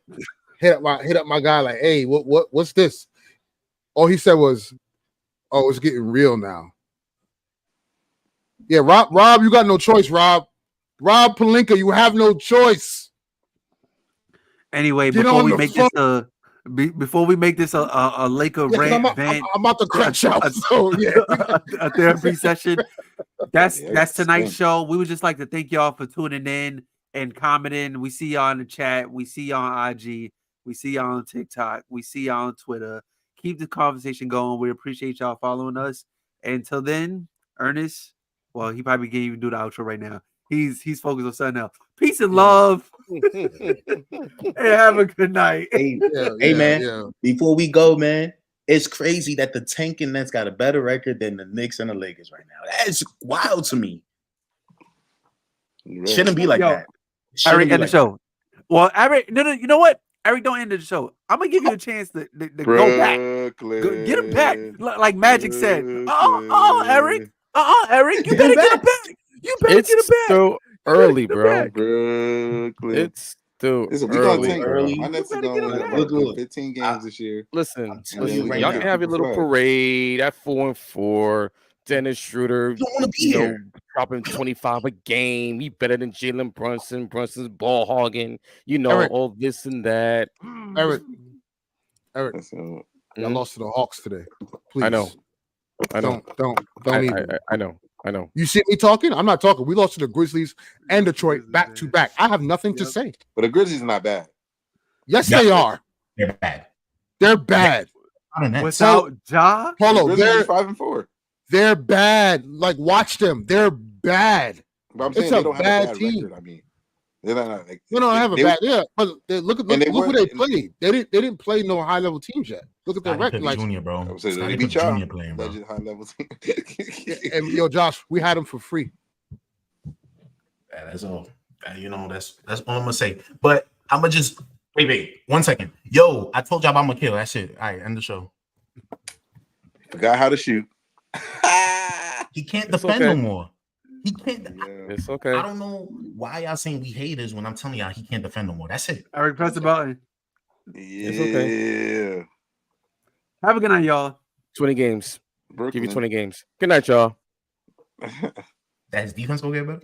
hit up my guy like, hey, what's this? All he said was, Oh, it's getting real now. Yeah, Rob, you got no choice, Rob. Rob Pelinka, you have no choice. Anyway, Get before on we the make phone. this before we make this a Laker Yeah, 'cause rant, I'm vent, about to crash out. So yeah, a therapy session. That's Yeah, tonight's same. show. We would just like to thank y'all for tuning in and commenting. We see y'all in the chat. We see y'all on IG. We see y'all on TikTok. We see y'all on Twitter. Keep the conversation going. We appreciate y'all following us. Until then, Ernest, well, he probably can't even do the outro right now. He's focused on something else. Peace and love. And have a good night. Hey, yeah, man. yeah. Before we go, man, it's crazy that the tanking Nets got a better record than the Knicks and the Lakers right now. That's wild to me. Right. Shouldn't be like Yo, that. Shouldn't Eric, be end the like show. Well, Eric, no, you know what? Eric, don't end the show. I'm gonna give you a chance to go back. Brooklyn. Get him back. Like Magic said. Eric. Eric, you Get better him get him back. back. You better It's get him back. still early, get him bro. back. Brooklyn. It's still Listen, we gonna early, tank. bro. My Nets is better gonna get win him like back. Look. 15 games this year. Listen, I'm telling you listen. right Y'all now. can have your little parade at 4-4. Dennis Schroeder, You don't want to be here. dropping 25 a game. He better than Jalen Brunson. Brunson's ball hogging. Eric. All this and that. Eric, That's, y'all lost to the Hawks today. Please, I know. don't even. I know. You see me talking? I'm not talking. We lost to the Grizzlies and Detroit back to back. I have nothing to say. but the Grizzlies are not bad. Yes, Yeah. they are. They're bad. They're bad. Without Ja? Polo, The Grizzlies are 5-4. they're bad. Like, watch them. They're bad. But I'm It's saying a they don't have a bad bad team. record. I mean, they're not like No, I have a they- bad. Yeah, but look who they weren't- played. They didn't play no high level teams yet. Look at their record. Like, Junior, bro. I would say they Scottie beat Pippen y'all. Junior playing, bro. Legend high level team. and yo, Josh, we had them for free. Yeah, that's all. That's all I'm gonna say. But I'm gonna just wait 1 second. Yo, I told y'all I'm gonna kill. That's it. All right, end the show. Forgot how to shoot. He can't It's defend okay. no more. He can't. Yeah. It's okay. I don't know why y'all saying we haters when I'm telling y'all he can't defend no more. That's it. Eric, press the button. It's okay. Have a good night, y'all. 20 games. Brooklyn. Give you 20 games. Good night, y'all. That his defense will get better.